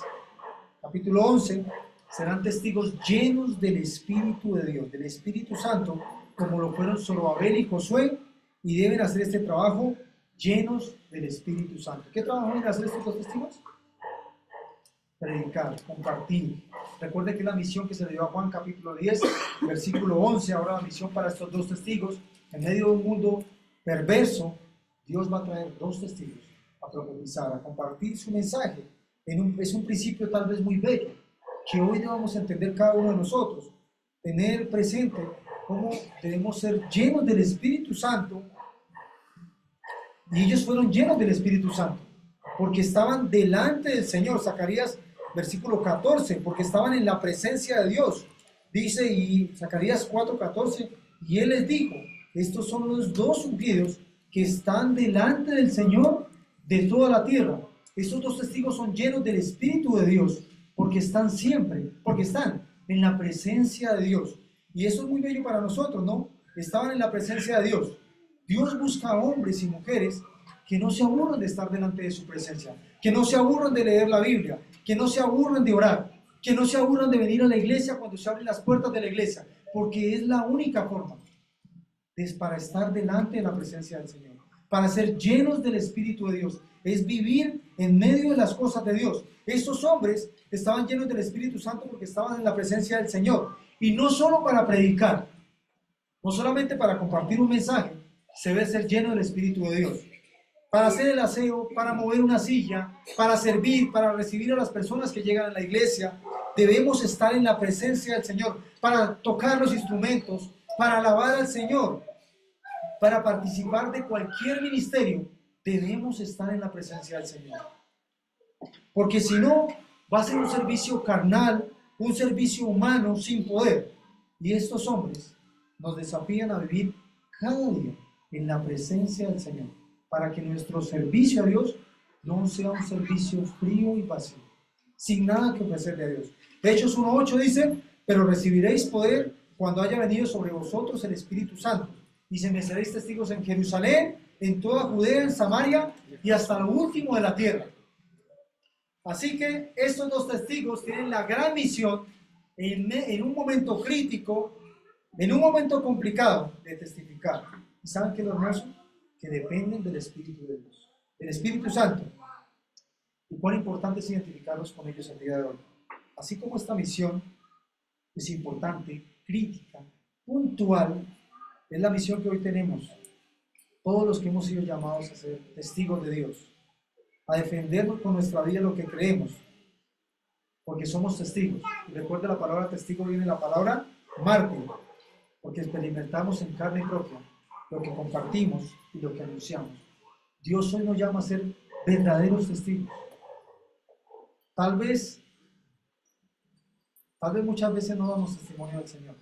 capítulo 11, serán testigos llenos del Espíritu de Dios, del Espíritu Santo, como lo fueron Zorobabel y Josué, y deben hacer este trabajo llenos del Espíritu Santo. ¿Qué trabajo deben hacer estos 2 testigos? Predicar, compartir. Recuerde que la misión que se le dio a Juan capítulo 10, versículo 11, ahora la misión para estos 2 testigos, en medio de un mundo perverso, Dios va a traer 2 testigos a profetizar, a compartir su mensaje. Es un principio tal vez muy bello, que hoy debamos entender cada uno de nosotros, tener presente cómo debemos ser llenos del Espíritu Santo. Y ellos fueron llenos del Espíritu Santo, porque estaban delante del Señor. Zacarías, versículo 14, porque estaban en la presencia de Dios. Dice, y Zacarías 4:14, y él les dijo, estos son los 2 ungidos que están delante del Señor de toda la tierra. Estos 2 testigos son llenos del Espíritu de Dios, porque están en la presencia de Dios. Y eso es muy bello para nosotros, ¿no? Estaban en la presencia de Dios. Dios busca a hombres y mujeres que no se aburran de estar delante de su presencia, que no se aburran de leer la Biblia, que no se aburran de orar, que no se aburran de venir a la iglesia cuando se abren las puertas de la iglesia, porque es la única forma para estar delante de la presencia del Señor, para ser llenos del Espíritu de Dios, es vivir en medio de las cosas de Dios. Estos hombres estaban llenos del Espíritu Santo porque estaban en la presencia del Señor, y no solo para predicar, no solamente para compartir un mensaje, se debe ser lleno del Espíritu de Dios. Para hacer el aseo, para mover una silla, para servir, para recibir a las personas que llegan a la iglesia, debemos estar en la presencia del Señor, para tocar los instrumentos, para alabar al Señor, para participar de cualquier ministerio, debemos estar en la presencia del Señor. Porque si no, va a ser un servicio carnal, un servicio humano sin poder. Y estos hombres nos desafían a vivir cada día en la presencia del Señor, para que nuestro servicio a Dios no sea un servicio frío y vacío, sin nada que ofrecerle a Dios. De Hechos 1:8 dice, pero recibiréis poder cuando haya venido sobre vosotros el Espíritu Santo, y se me seréis testigos en Jerusalén, en toda Judea, en Samaria y hasta lo último de la tierra. Así que estos 2 testigos tienen la gran misión en un momento crítico en un momento complicado de testificar. ¿Y saben qué es lo hermoso? Que dependen del Espíritu de Dios, del Espíritu Santo. Y cuán importante es identificarnos con ellos el día de hoy. Así como esta misión es importante, crítica, puntual, es la misión que hoy tenemos. Todos los que hemos sido llamados a ser testigos de Dios, a defendernos con nuestra vida lo que creemos, porque somos testigos. Y recuerda, la palabra testigo viene de la palabra mártir, porque experimentamos en carne propia lo que compartimos y lo que anunciamos. Dios hoy nos llama a ser verdaderos testigos. Tal vez muchas veces no damos testimonio del Señor.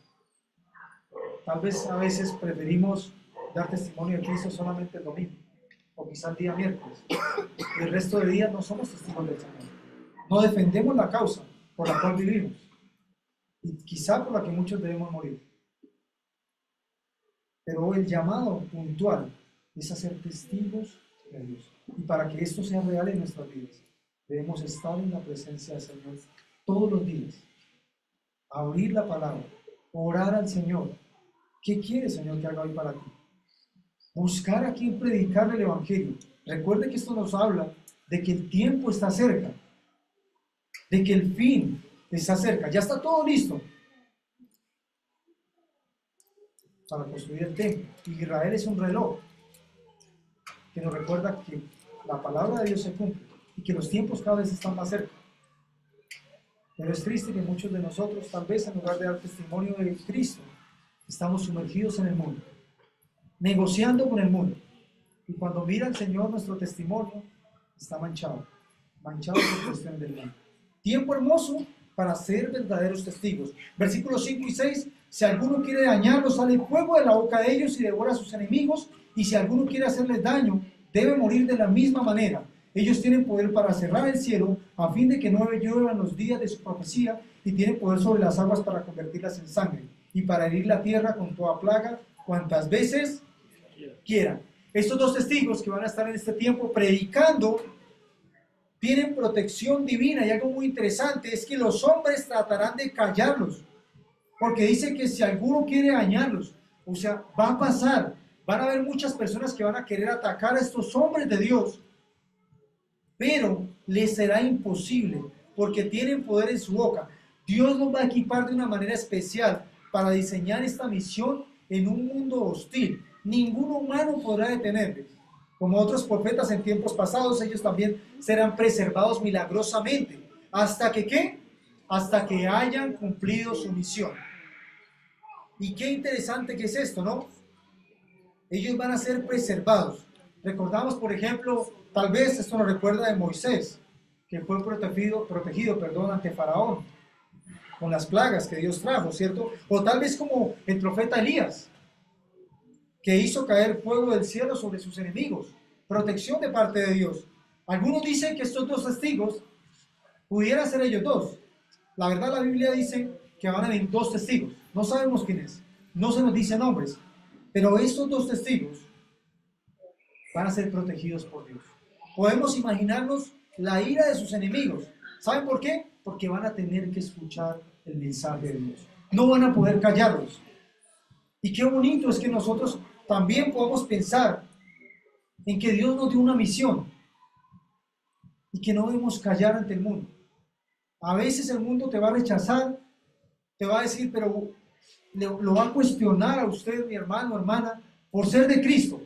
Tal vez a veces preferimos dar testimonio de Cristo solamente el domingo, o quizá el día miércoles. Y el resto de días no somos testigos del Señor. No defendemos la causa por la cual vivimos, y quizá por la que muchos debemos morir. Pero el llamado puntual es a ser testigos de Dios. Y para que esto sea real en nuestras vidas, debemos estar en la presencia del Señor todos los días, abrir la palabra, orar al Señor. ¿Qué quiere, Señor, que haga hoy para ti? Buscar a quien predicarle el Evangelio. Recuerde que esto nos habla de que el tiempo está cerca, de que el fin está cerca. Ya está todo listo para construir el templo. Israel es un reloj que nos recuerda que la palabra de Dios se cumple y que los tiempos cada vez están más cerca. Pero es triste que muchos de nosotros, tal vez en lugar de dar testimonio de Cristo, estamos sumergidos en el mundo, negociando con el mundo. Y cuando mira al Señor, nuestro testimonio está manchado por cuestiones del mundo. Tiempo hermoso para ser verdaderos testigos. Versículos 5 y 6. Si alguno quiere dañarlos, sale fuego de la boca de ellos y devora a sus enemigos. Y si alguno quiere hacerles daño, debe morir de la misma manera. Ellos tienen poder para cerrar el cielo, a fin de que no lluevan los días de su profecía, y tienen poder sobre las aguas para convertirlas en sangre, y para herir la tierra con toda plaga, cuantas veces quieran. Estos dos testigos que van a estar en este tiempo predicando, tienen protección divina, y algo muy interesante es que los hombres tratarán de callarlos, porque dice que si alguno quiere dañarlos, o sea, va a pasar, van a haber muchas personas que van a querer atacar a estos hombres de Dios, pero les será imposible, porque tienen poder en su boca. Dios los va a equipar de una manera especial para diseñar esta misión en un mundo hostil. Ningún humano podrá detenerles. Como otros profetas en tiempos pasados, ellos también serán preservados milagrosamente. ¿Hasta que qué? Hasta que hayan cumplido su misión. Y qué interesante que es esto, ¿no? Ellos van a ser preservados. Recordamos, por ejemplo, tal vez esto nos recuerda de Moisés, que fue protegido, ante Faraón, con las plagas que Dios trajo, ¿cierto? O tal vez como el profeta Elías, que hizo caer fuego del cielo sobre sus enemigos, protección de parte de Dios. Algunos dicen que estos dos testigos pudieran ser ellos dos. La verdad, la Biblia dice que van a venir dos testigos. No sabemos quiénes, no se nos dice nombres, pero estos dos testigos van a ser protegidos por Dios. Podemos imaginarnos la ira de sus enemigos. ¿Saben por qué? Porque van a tener que escuchar el mensaje de Dios. No van a poder callarlos. Y qué bonito es que nosotros también podamos pensar en que Dios nos dio una misión y que no debemos callar ante el mundo. A veces el mundo te va a rechazar, te va a decir, pero lo va a cuestionar a usted, mi hermano, hermana, por ser de Cristo.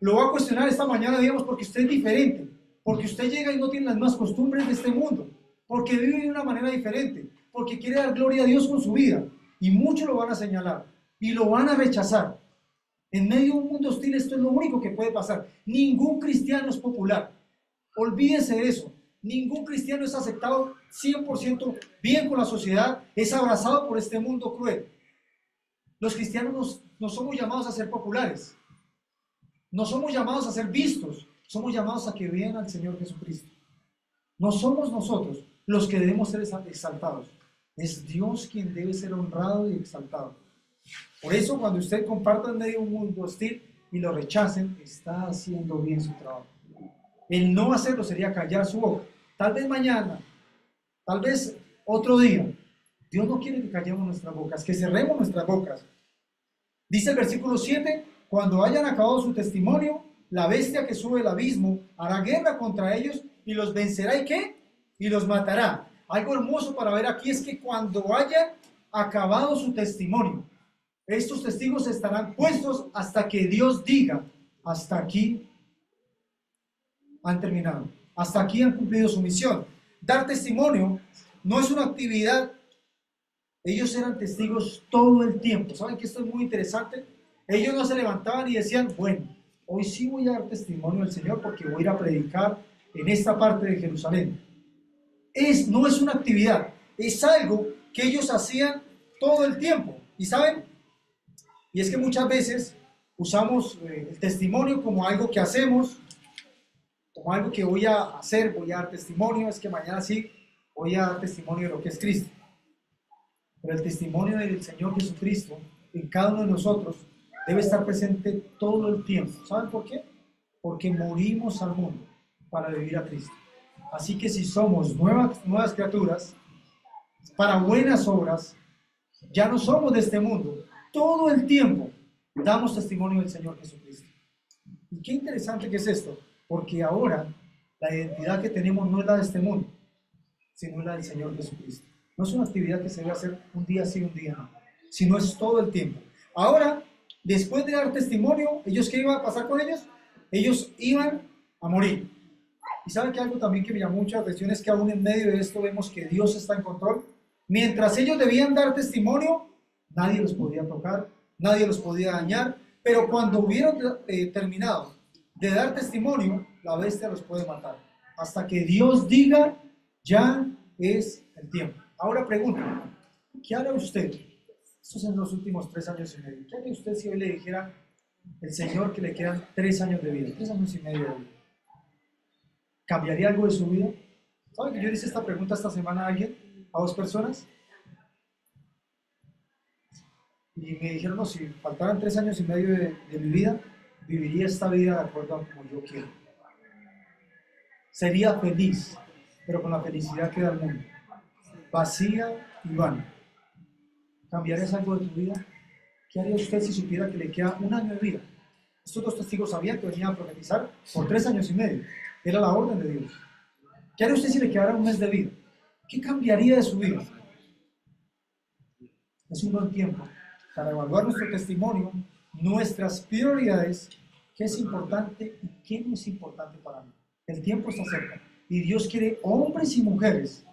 Lo va a cuestionar esta mañana, digamos, porque usted es diferente, porque usted llega y no tiene las mismas costumbres de este mundo, porque vive de una manera diferente, porque quiere dar gloria a Dios con su vida. Y muchos lo van a señalar y lo van a rechazar. En medio de un mundo hostil, esto es lo único que puede pasar. Ningún cristiano es popular. Olvídense de eso. Ningún cristiano es aceptado 100% bien con la sociedad, es abrazado por este mundo cruel. Los cristianos no somos llamados a ser populares. No somos llamados a ser vistos. Somos llamados a que vean al Señor Jesucristo. No somos nosotros los que debemos ser exaltados. Es Dios quien debe ser honrado y exaltado. Por eso, cuando usted comparta en medio de un mundo hostil y lo rechacen, está haciendo bien su trabajo. El no hacerlo sería callar su boca. Tal vez mañana, tal vez otro día. Dios no quiere que callemos nuestras bocas, que cerremos nuestras bocas. Dice el versículo 7, cuando hayan acabado su testimonio, la bestia que sube del abismo hará guerra contra ellos y los vencerá. ¿Y qué? Y los matará. Algo hermoso para ver aquí es que cuando hayan acabado su testimonio, estos testigos estarán puestos hasta que Dios diga, hasta aquí han terminado, hasta aquí han cumplido su misión. Dar testimonio no es una actividad. Ellos eran testigos todo el tiempo. ¿Saben que esto es muy interesante? Ellos no se levantaban y decían, bueno, hoy sí voy a dar testimonio del Señor porque voy a ir a predicar en esta parte de Jerusalén. No es una actividad, es algo que ellos hacían todo el tiempo. ¿Y saben? Y es que muchas veces usamos el testimonio como algo que hacemos, como algo que voy a hacer, voy a dar testimonio, es que mañana sí voy a dar testimonio de lo que es Cristo. Pero el testimonio del Señor Jesucristo en cada uno de nosotros debe estar presente todo el tiempo. ¿Saben por qué? Porque morimos al mundo para vivir a Cristo. Así que si somos nuevas criaturas, para buenas obras, ya no somos de este mundo. Todo el tiempo damos testimonio del Señor Jesucristo. Y qué interesante que es esto, porque ahora la identidad que tenemos no es la de este mundo, sino la del Señor Jesucristo. No es una actividad que se debe hacer un día sí, un día no, sino es todo el tiempo. Ahora, después de dar testimonio, ¿ellos qué iba a pasar con ellos? Ellos iban a morir. Y saben que algo también que me llamó mucha atención es que aún en medio de esto vemos que Dios está en control. Mientras ellos debían dar testimonio, nadie los podía tocar, nadie los podía dañar, pero cuando hubieron terminado de dar testimonio, la bestia los puede matar. Hasta que Dios diga, ya es el tiempo. Ahora pregunto, ¿qué hará usted? Esto es en los últimos 3 años y medio. ¿Qué haría usted si hoy le dijera el Señor que le quedan 3 años de vida, 3 años y medio de vida? ¿Cambiaría algo de su vida? ¿Saben que yo hice esta pregunta esta semana a alguien, a 2 personas? Y me dijeron, no, si faltaran 3 años y medio de mi vida, viviría esta vida de acuerdo a como yo quiero. Sería feliz, pero con la felicidad que da el mundo. Vacía y vana. ¿Cambiarías algo de tu vida? ¿Qué haría usted si supiera que le queda 1 año de vida? Estos 2 testigos sabían que venían a profetizar por 3 años y medio. Era la orden de Dios. ¿Qué haría usted si le quedara 1 mes de vida? ¿Qué cambiaría de su vida? Es un buen tiempo para evaluar nuestro testimonio, nuestras prioridades, qué es importante y qué no es importante para mí. El tiempo está cerca y Dios quiere hombres y mujeres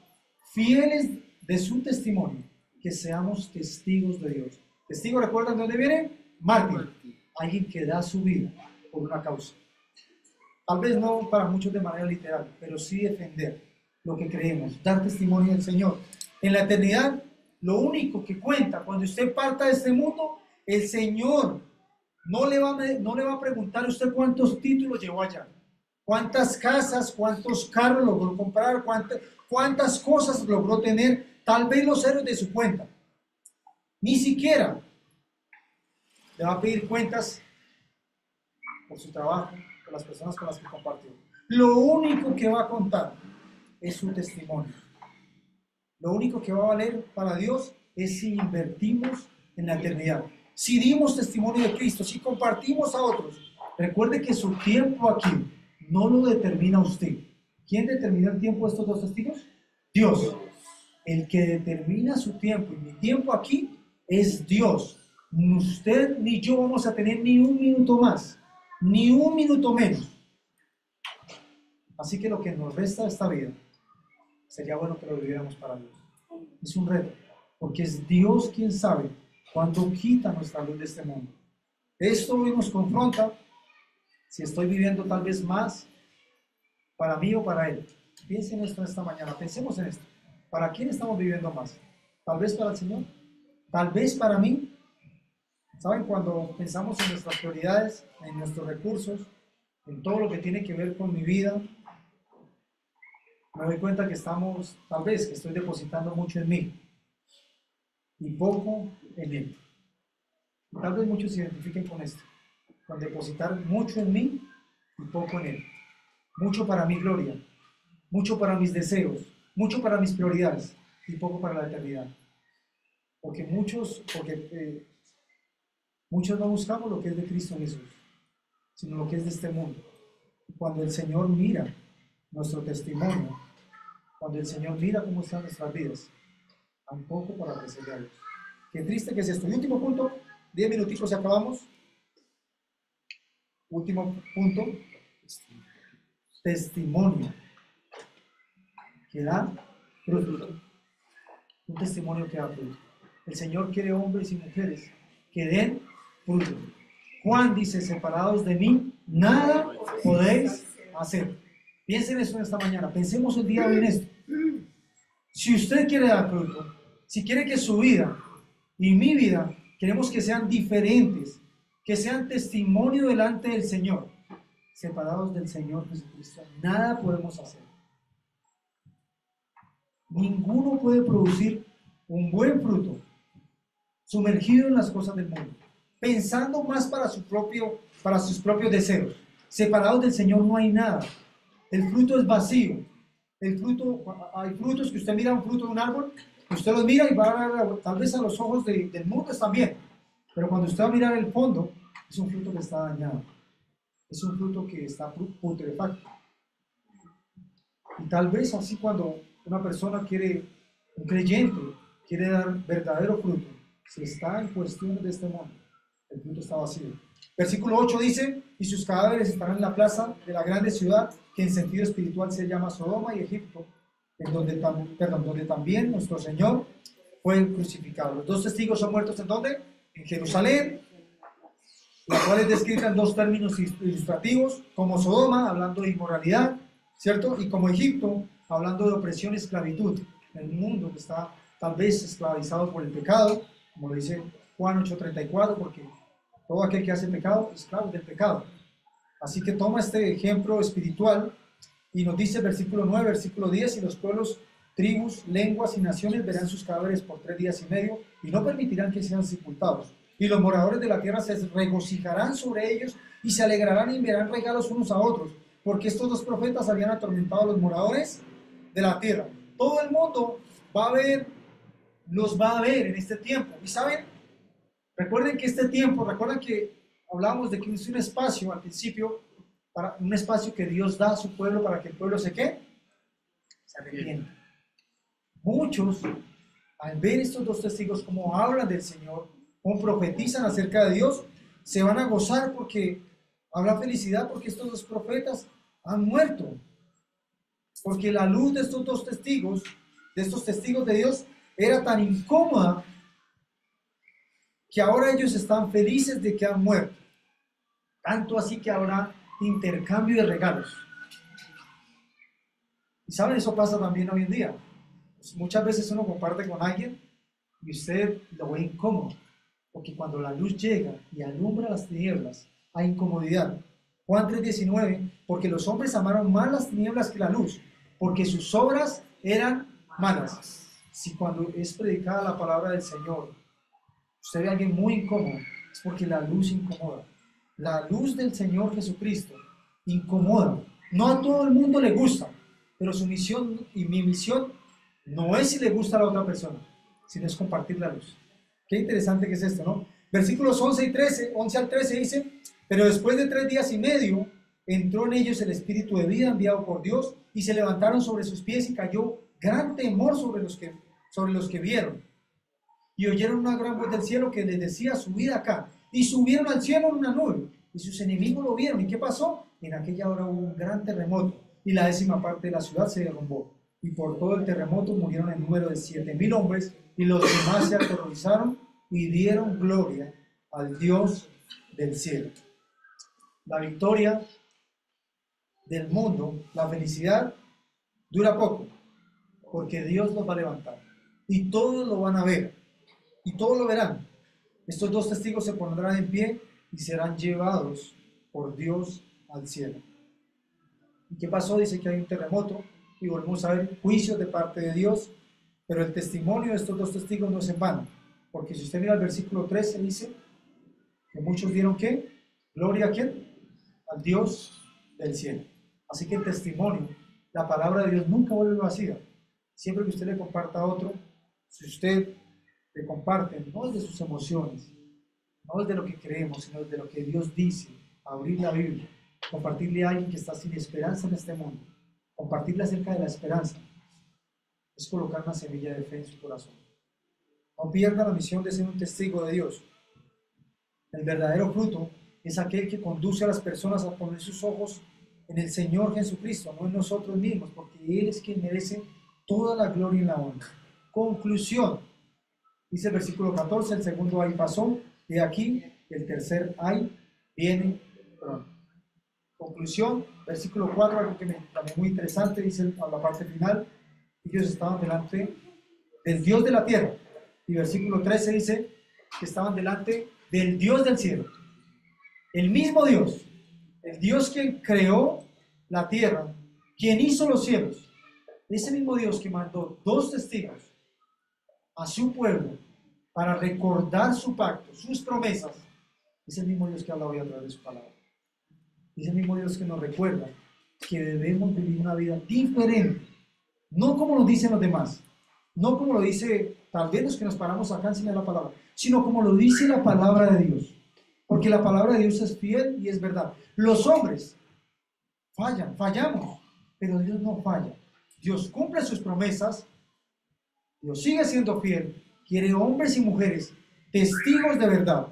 fieles de su testimonio, que seamos testigos de Dios. Testigo, ¿recuerdan de dónde viene? Mártir, alguien que da su vida por una causa. Tal vez no para muchos de manera literal, pero sí defender lo que creemos, dar testimonio del Señor. En la eternidad, lo único que cuenta cuando usted parta de este mundo, el Señor no le va a preguntar a usted cuántos títulos llevó allá, cuántas casas, cuántos carros logró comprar, cuántas cosas logró tener, tal vez los ceros de su cuenta. Ni siquiera le va a pedir cuentas por su trabajo, por las personas con las que compartió. Lo único que va a contar es su testimonio. Lo único que va a valer para Dios es si invertimos en la eternidad. Si dimos testimonio de Cristo, si compartimos a otros. Recuerde que su tiempo aquí no lo determina usted. ¿Quién determina el tiempo de estos 2 testigos? Dios. El que determina su tiempo y mi tiempo aquí es Dios. Ni usted ni yo vamos a tener ni 1 minuto más, ni 1 minuto menos. Así que lo que nos resta de esta vida sería bueno que lo viviéramos para Dios. Es un reto, porque es Dios quien sabe cuándo quita nuestra luz de este mundo. Esto hoy nos confronta si estoy viviendo tal vez más para mí o para Él. Piensen en esto esta mañana, pensemos en esto. ¿Para quién estamos viviendo más? Tal vez para el Señor, tal vez para mí. ¿Saben? Cuando pensamos en nuestras prioridades, en nuestros recursos, en todo lo que tiene que ver con mi vida, me doy cuenta que tal vez que estoy depositando mucho en mí y poco en Él. Tal vez muchos se identifiquen con esto, con depositar mucho en mí y poco en Él. Mucho para mi gloria, mucho para mis deseos, mucho para mis prioridades y poco para la eternidad. Porque Muchos no buscamos lo que es de Cristo Jesús, sino lo que es de este mundo. Cuando el Señor mira nuestro testimonio, cuando el Señor mira cómo están nuestras vidas, tampoco para apreciarlos. Qué triste que es esto. Y último punto, 10 minuticos y acabamos. Último punto, testimonio que da fruto. Un testimonio que da fruto. El Señor quiere hombres y mujeres que den fruto. Juan dice, separados de mí, nada podéis hacer. Piensen eso en esta mañana, pensemos el día de hoy en esto. Si usted quiere dar fruto, si quiere que su vida y mi vida, queremos que sean diferentes, que sean testimonio delante del Señor, separados del Señor Jesucristo, nada podemos hacer. Ninguno puede producir un buen fruto sumergido en las cosas del mundo, pensando más para sus propios deseos. Separados del Señor no hay nada. El fruto es vacío. Hay frutos que usted mira un fruto de un árbol, usted los mira y va a ver tal vez a los ojos del mundo está bien, pero cuando usted va a mirar el fondo, es un fruto que está dañado, es un fruto que está putrefacto. Y tal vez así cuando una persona un creyente, quiere dar verdadero fruto, si está en cuestiones de este mundo, el fruto está vacío. Versículo 8 dice, y sus cadáveres estarán en la plaza de la grande ciudad, que en sentido espiritual se llama Sodoma y Egipto, donde también nuestro Señor fue crucificado. Los dos testigos son muertos ¿en dónde? En Jerusalén, la cual es descrita en dos términos ilustrativos, como Sodoma, hablando de inmoralidad, ¿cierto? Y como Egipto, hablando de opresión y esclavitud, en el mundo que está tal vez esclavizado por el pecado, como lo dice Juan 8:34, porque todo aquel que hace pecado es esclavo del pecado. Así que toma este ejemplo espiritual y nos dice versículo 9, versículo 10, y los pueblos, tribus, lenguas y naciones verán sus cadáveres por 3 días y medio y no permitirán que sean sepultados. Y los moradores de la tierra se regocijarán sobre ellos y se alegrarán y enviarán regalos unos a otros, porque estos dos profetas habían atormentado a los moradores de la tierra. Todo el mundo los va a ver en este tiempo. Y saben, recuerden que hablábamos de que es un espacio al principio, un espacio que Dios da a su pueblo para que el pueblo se arrepienta. Muchos, al ver estos dos testigos cómo hablan del Señor, cómo profetizan acerca de Dios, se van a gozar porque habrá felicidad porque estos dos profetas han muerto. Porque la luz de estos dos testigos, de estos testigos de Dios, era tan incómoda que ahora ellos están felices de que han muerto. Tanto así que habrá intercambio de regalos. Y saben, eso pasa también hoy en día. Pues muchas veces uno comparte con alguien y usted lo ve incómodo, porque cuando la luz llega y alumbra las tinieblas, hay incomodidad. Juan 3:19, porque los hombres amaron más las tinieblas que la luz, porque sus obras eran malas. Si cuando es predicada la palabra del Señor, usted ve a alguien muy incómodo, es porque la luz incomoda. La luz del Señor Jesucristo incomoda. No a todo el mundo le gusta, pero su misión y mi misión no es si le gusta a la otra persona, sino es compartir la luz. Qué interesante que es esto, ¿no? Versículos 11 al 13 dice, pero después de 3 días y medio, entró en ellos el espíritu de vida enviado por Dios, y se levantaron sobre sus pies y cayó gran temor sobre los que vieron. Y oyeron una gran voz del cielo que les decía, subid acá. Y subieron al cielo en una nube, y sus enemigos lo vieron. ¿Y qué pasó? En aquella hora hubo un gran terremoto, y la 10ª parte de la ciudad se derrumbó. Y por todo el terremoto murieron en número de 7,000 hombres, y los demás se aterrorizaron y dieron gloria al Dios del cielo. La victoria del mundo, la felicidad, dura poco, porque Dios los va a levantar. Y todos lo van a ver, y todos lo verán. Estos dos testigos se pondrán en pie y serán llevados por Dios al cielo. ¿Y qué pasó? Dice que hay un terremoto y volvemos a ver juicios de parte de Dios, pero el testimonio de estos dos testigos no es en vano, porque si usted mira el versículo 13 dice que muchos dieron ¿qué? Gloria a ¿quién? Al Dios del cielo. Así que el testimonio, la palabra de Dios nunca vuelve vacía. Siempre que usted le comparta a otro, si usted le comparte, no es de sus emociones, no desde lo que creemos, sino desde lo que Dios dice, abrir la Biblia, compartirle a alguien que está sin esperanza en este mundo, compartirle acerca de la esperanza, es colocar una semilla de fe en su corazón. No pierda la misión de ser un testigo de Dios. El verdadero fruto es aquel que conduce a las personas a poner sus ojos en el Señor Jesucristo, no en nosotros mismos, porque Él es quien merece toda la gloria y la honra. Conclusión, dice el versículo 14, el segundo ay pasó, y aquí el tercer ay viene pronto. Conclusión, versículo 4, algo que me parece muy interesante, dice a la parte final, ellos estaban delante del Dios de la tierra, y versículo 13 dice que estaban delante del Dios del cielo, el mismo Dios, el Dios quien creó la tierra, quien hizo los cielos, ese mismo Dios que mandó dos testigos a su pueblo para recordar su pacto, sus promesas, es el mismo Dios que habla hoy a través de su palabra. Es el mismo Dios que nos recuerda que debemos vivir una vida diferente, no como lo dicen los demás, no como lo dice tal vez los que nos paramos acá encima de la palabra, sino como lo dice la palabra de Dios, porque la palabra de Dios es fiel y es verdad. Los hombres fallan, fallamos, pero Dios no falla. Dios cumple sus promesas, Dios sigue siendo fiel, quiere hombres y mujeres, testigos de verdad,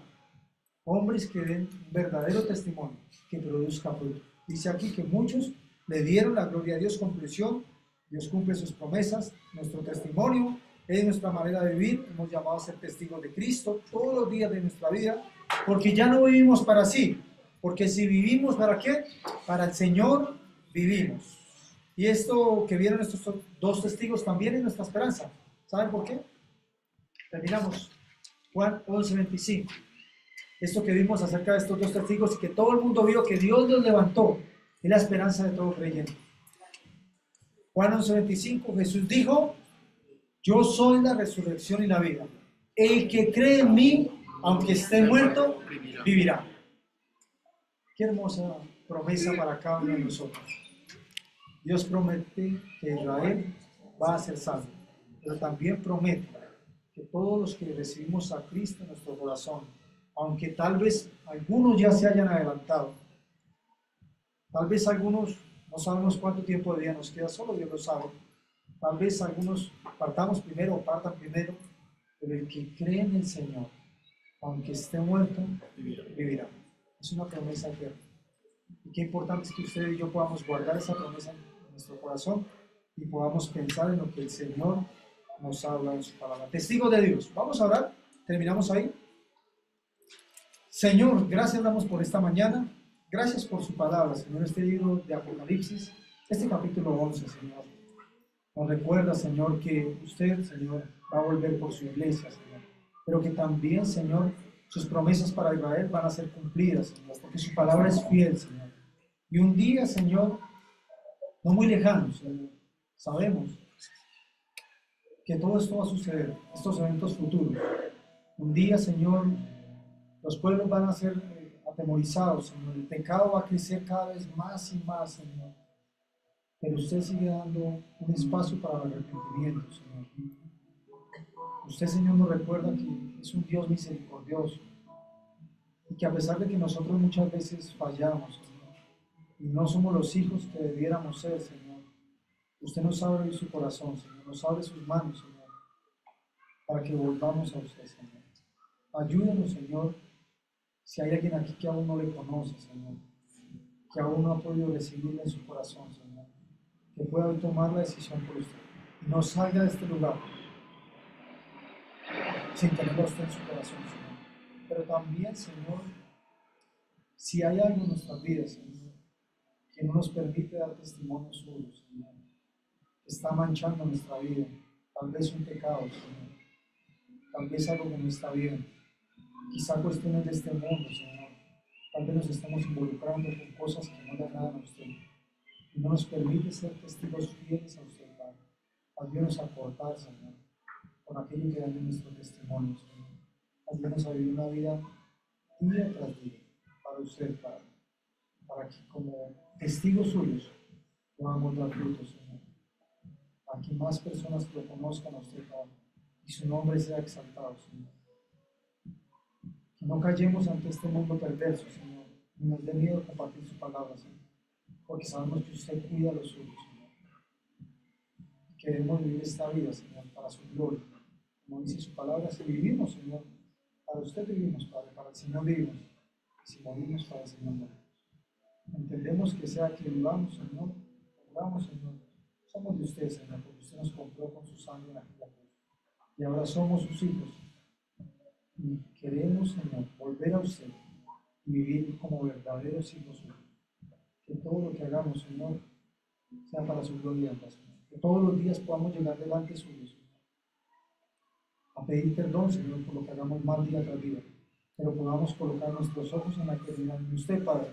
hombres que den un verdadero testimonio, que produzca fruto. Dice aquí que muchos le dieron la gloria a Dios. Conclusión, Dios cumple sus promesas, nuestro testimonio es nuestra manera de vivir. Hemos llamado a ser testigos de Cristo todos los días de nuestra vida, porque ya no vivimos para sí, porque si vivimos ¿para qué? Para el Señor vivimos. Y esto que vieron estos dos testigos también es nuestra esperanza. ¿Saben por qué? Terminamos. Juan 11:25. Esto que vimos acerca de estos dos testigos y que todo el mundo vio que Dios los levantó, es la esperanza de todo creyente. Juan 11:25, Jesús dijo, yo soy la resurrección y la vida. El que cree en mí, aunque esté muerto, vivirá. Qué hermosa promesa para cada uno de nosotros. Dios promete que Israel va a ser salvo, pero también promete que todos los que recibimos a Cristo en nuestro corazón, aunque tal vez algunos ya se hayan adelantado, tal vez algunos no sabemos cuánto tiempo de vida nos queda, solo Dios lo sabe, tal vez algunos partamos primero o partan primero, pero el que cree en el Señor, aunque esté muerto, vivirá. Es una promesa eterna. Y qué importante es que usted y yo podamos guardar esa promesa en nuestro corazón y podamos pensar en lo que el Señor nos habla en su palabra. Testigos de Dios. Vamos a orar. Terminamos ahí. Señor, gracias damos por esta mañana. Gracias por su palabra, Señor. Este libro de Apocalipsis, este capítulo 11, Señor. Nos recuerda, Señor, que usted, Señor, va a volver por su iglesia, Señor. Pero que también, Señor, sus promesas para Israel van a ser cumplidas, Señor, porque su palabra es fiel, Señor. Y un día, Señor, no muy lejano, Señor, sabemos que todo esto va a suceder, estos eventos futuros. Un día, Señor, los pueblos van a ser atemorizados, Señor. El pecado va a crecer cada vez más y más, Señor. Pero usted sigue dando un espacio para el arrepentimiento, Señor. Usted, Señor, nos recuerda que es un Dios misericordioso y que a pesar de que nosotros muchas veces fallamos, Señor, y no somos los hijos que debiéramos ser, Señor, usted nos abre su corazón, Señor, nos abre sus manos, Señor, para que volvamos a usted, Señor. Ayúdenos, Señor, si hay alguien aquí que aún no le conoce, Señor, que aún no ha podido recibirle en su corazón, Señor, que pueda hoy tomar la decisión por usted y no salga de este lugar sin tenerlo a usted en su corazón, Señor. Pero también, Señor, si hay algo en nuestras vidas, Señor, que no nos permite dar testimonio suyo, Señor, que está manchando nuestra vida, tal vez un pecado, Señor, tal vez algo que no está bien, quizá cuestiones de este mundo, Señor, tal vez nos estamos involucrando con cosas que no le agradan a usted y no nos permite ser testigos fieles a usted, Padre. Ayúdenos a cortar, Señor, con aquello que daña nuestro testimonio, Señor. Ayúdenos a vivir una vida día tras día para usted, Padre, para que como testigos suyos podamos dar frutos, Señor, para que más personas lo conozcan a usted, Padre, y su nombre sea exaltado, Señor. Que No callemos ante este mundo perverso, Señor, ni nos dé miedo compartir su palabra, Señor, porque sabemos que usted cuida a los suyos, Señor. Queremos vivir esta vida, Señor, para su gloria. Como dice su palabra, si vivimos, Señor, para usted vivimos, Padre, para el Señor vivimos. Si morimos, para el Señor morimos. Entendemos que sea que vivamos, Señor, oramos, Señor, somos de usted, Señor, porque usted nos compró con su sangre en la cruz. Y ahora somos sus hijos. Y queremos, Señor, volver a usted y vivir como verdaderos hijos suyos. Que todo lo que hagamos, Señor, sea para su gloria, Señor. Que todos los días podamos llegar delante suyo, Señor, a pedir perdón, Señor, por lo que hagamos mal día tras día. Pero podamos colocar nuestros ojos en la eternidad, en usted, Padre,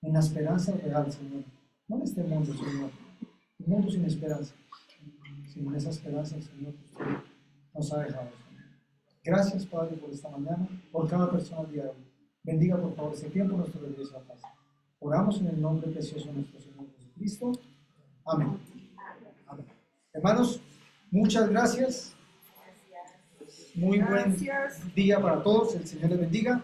en la esperanza real, Señor. No en este mundo, Señor, un mundo sin esperanza, sino en esa esperanza, Señor, que usted nos ha dejado, Señor. Gracias, Padre, por esta mañana, por cada persona al día de hoy. Bendiga, por favor, este tiempo nuestro regreso a casa. Oramos en el nombre precioso de nuestro Señor Jesucristo. Amén. Amén. Hermanos, muchas gracias. Muy buen día para todos. El Señor les bendiga.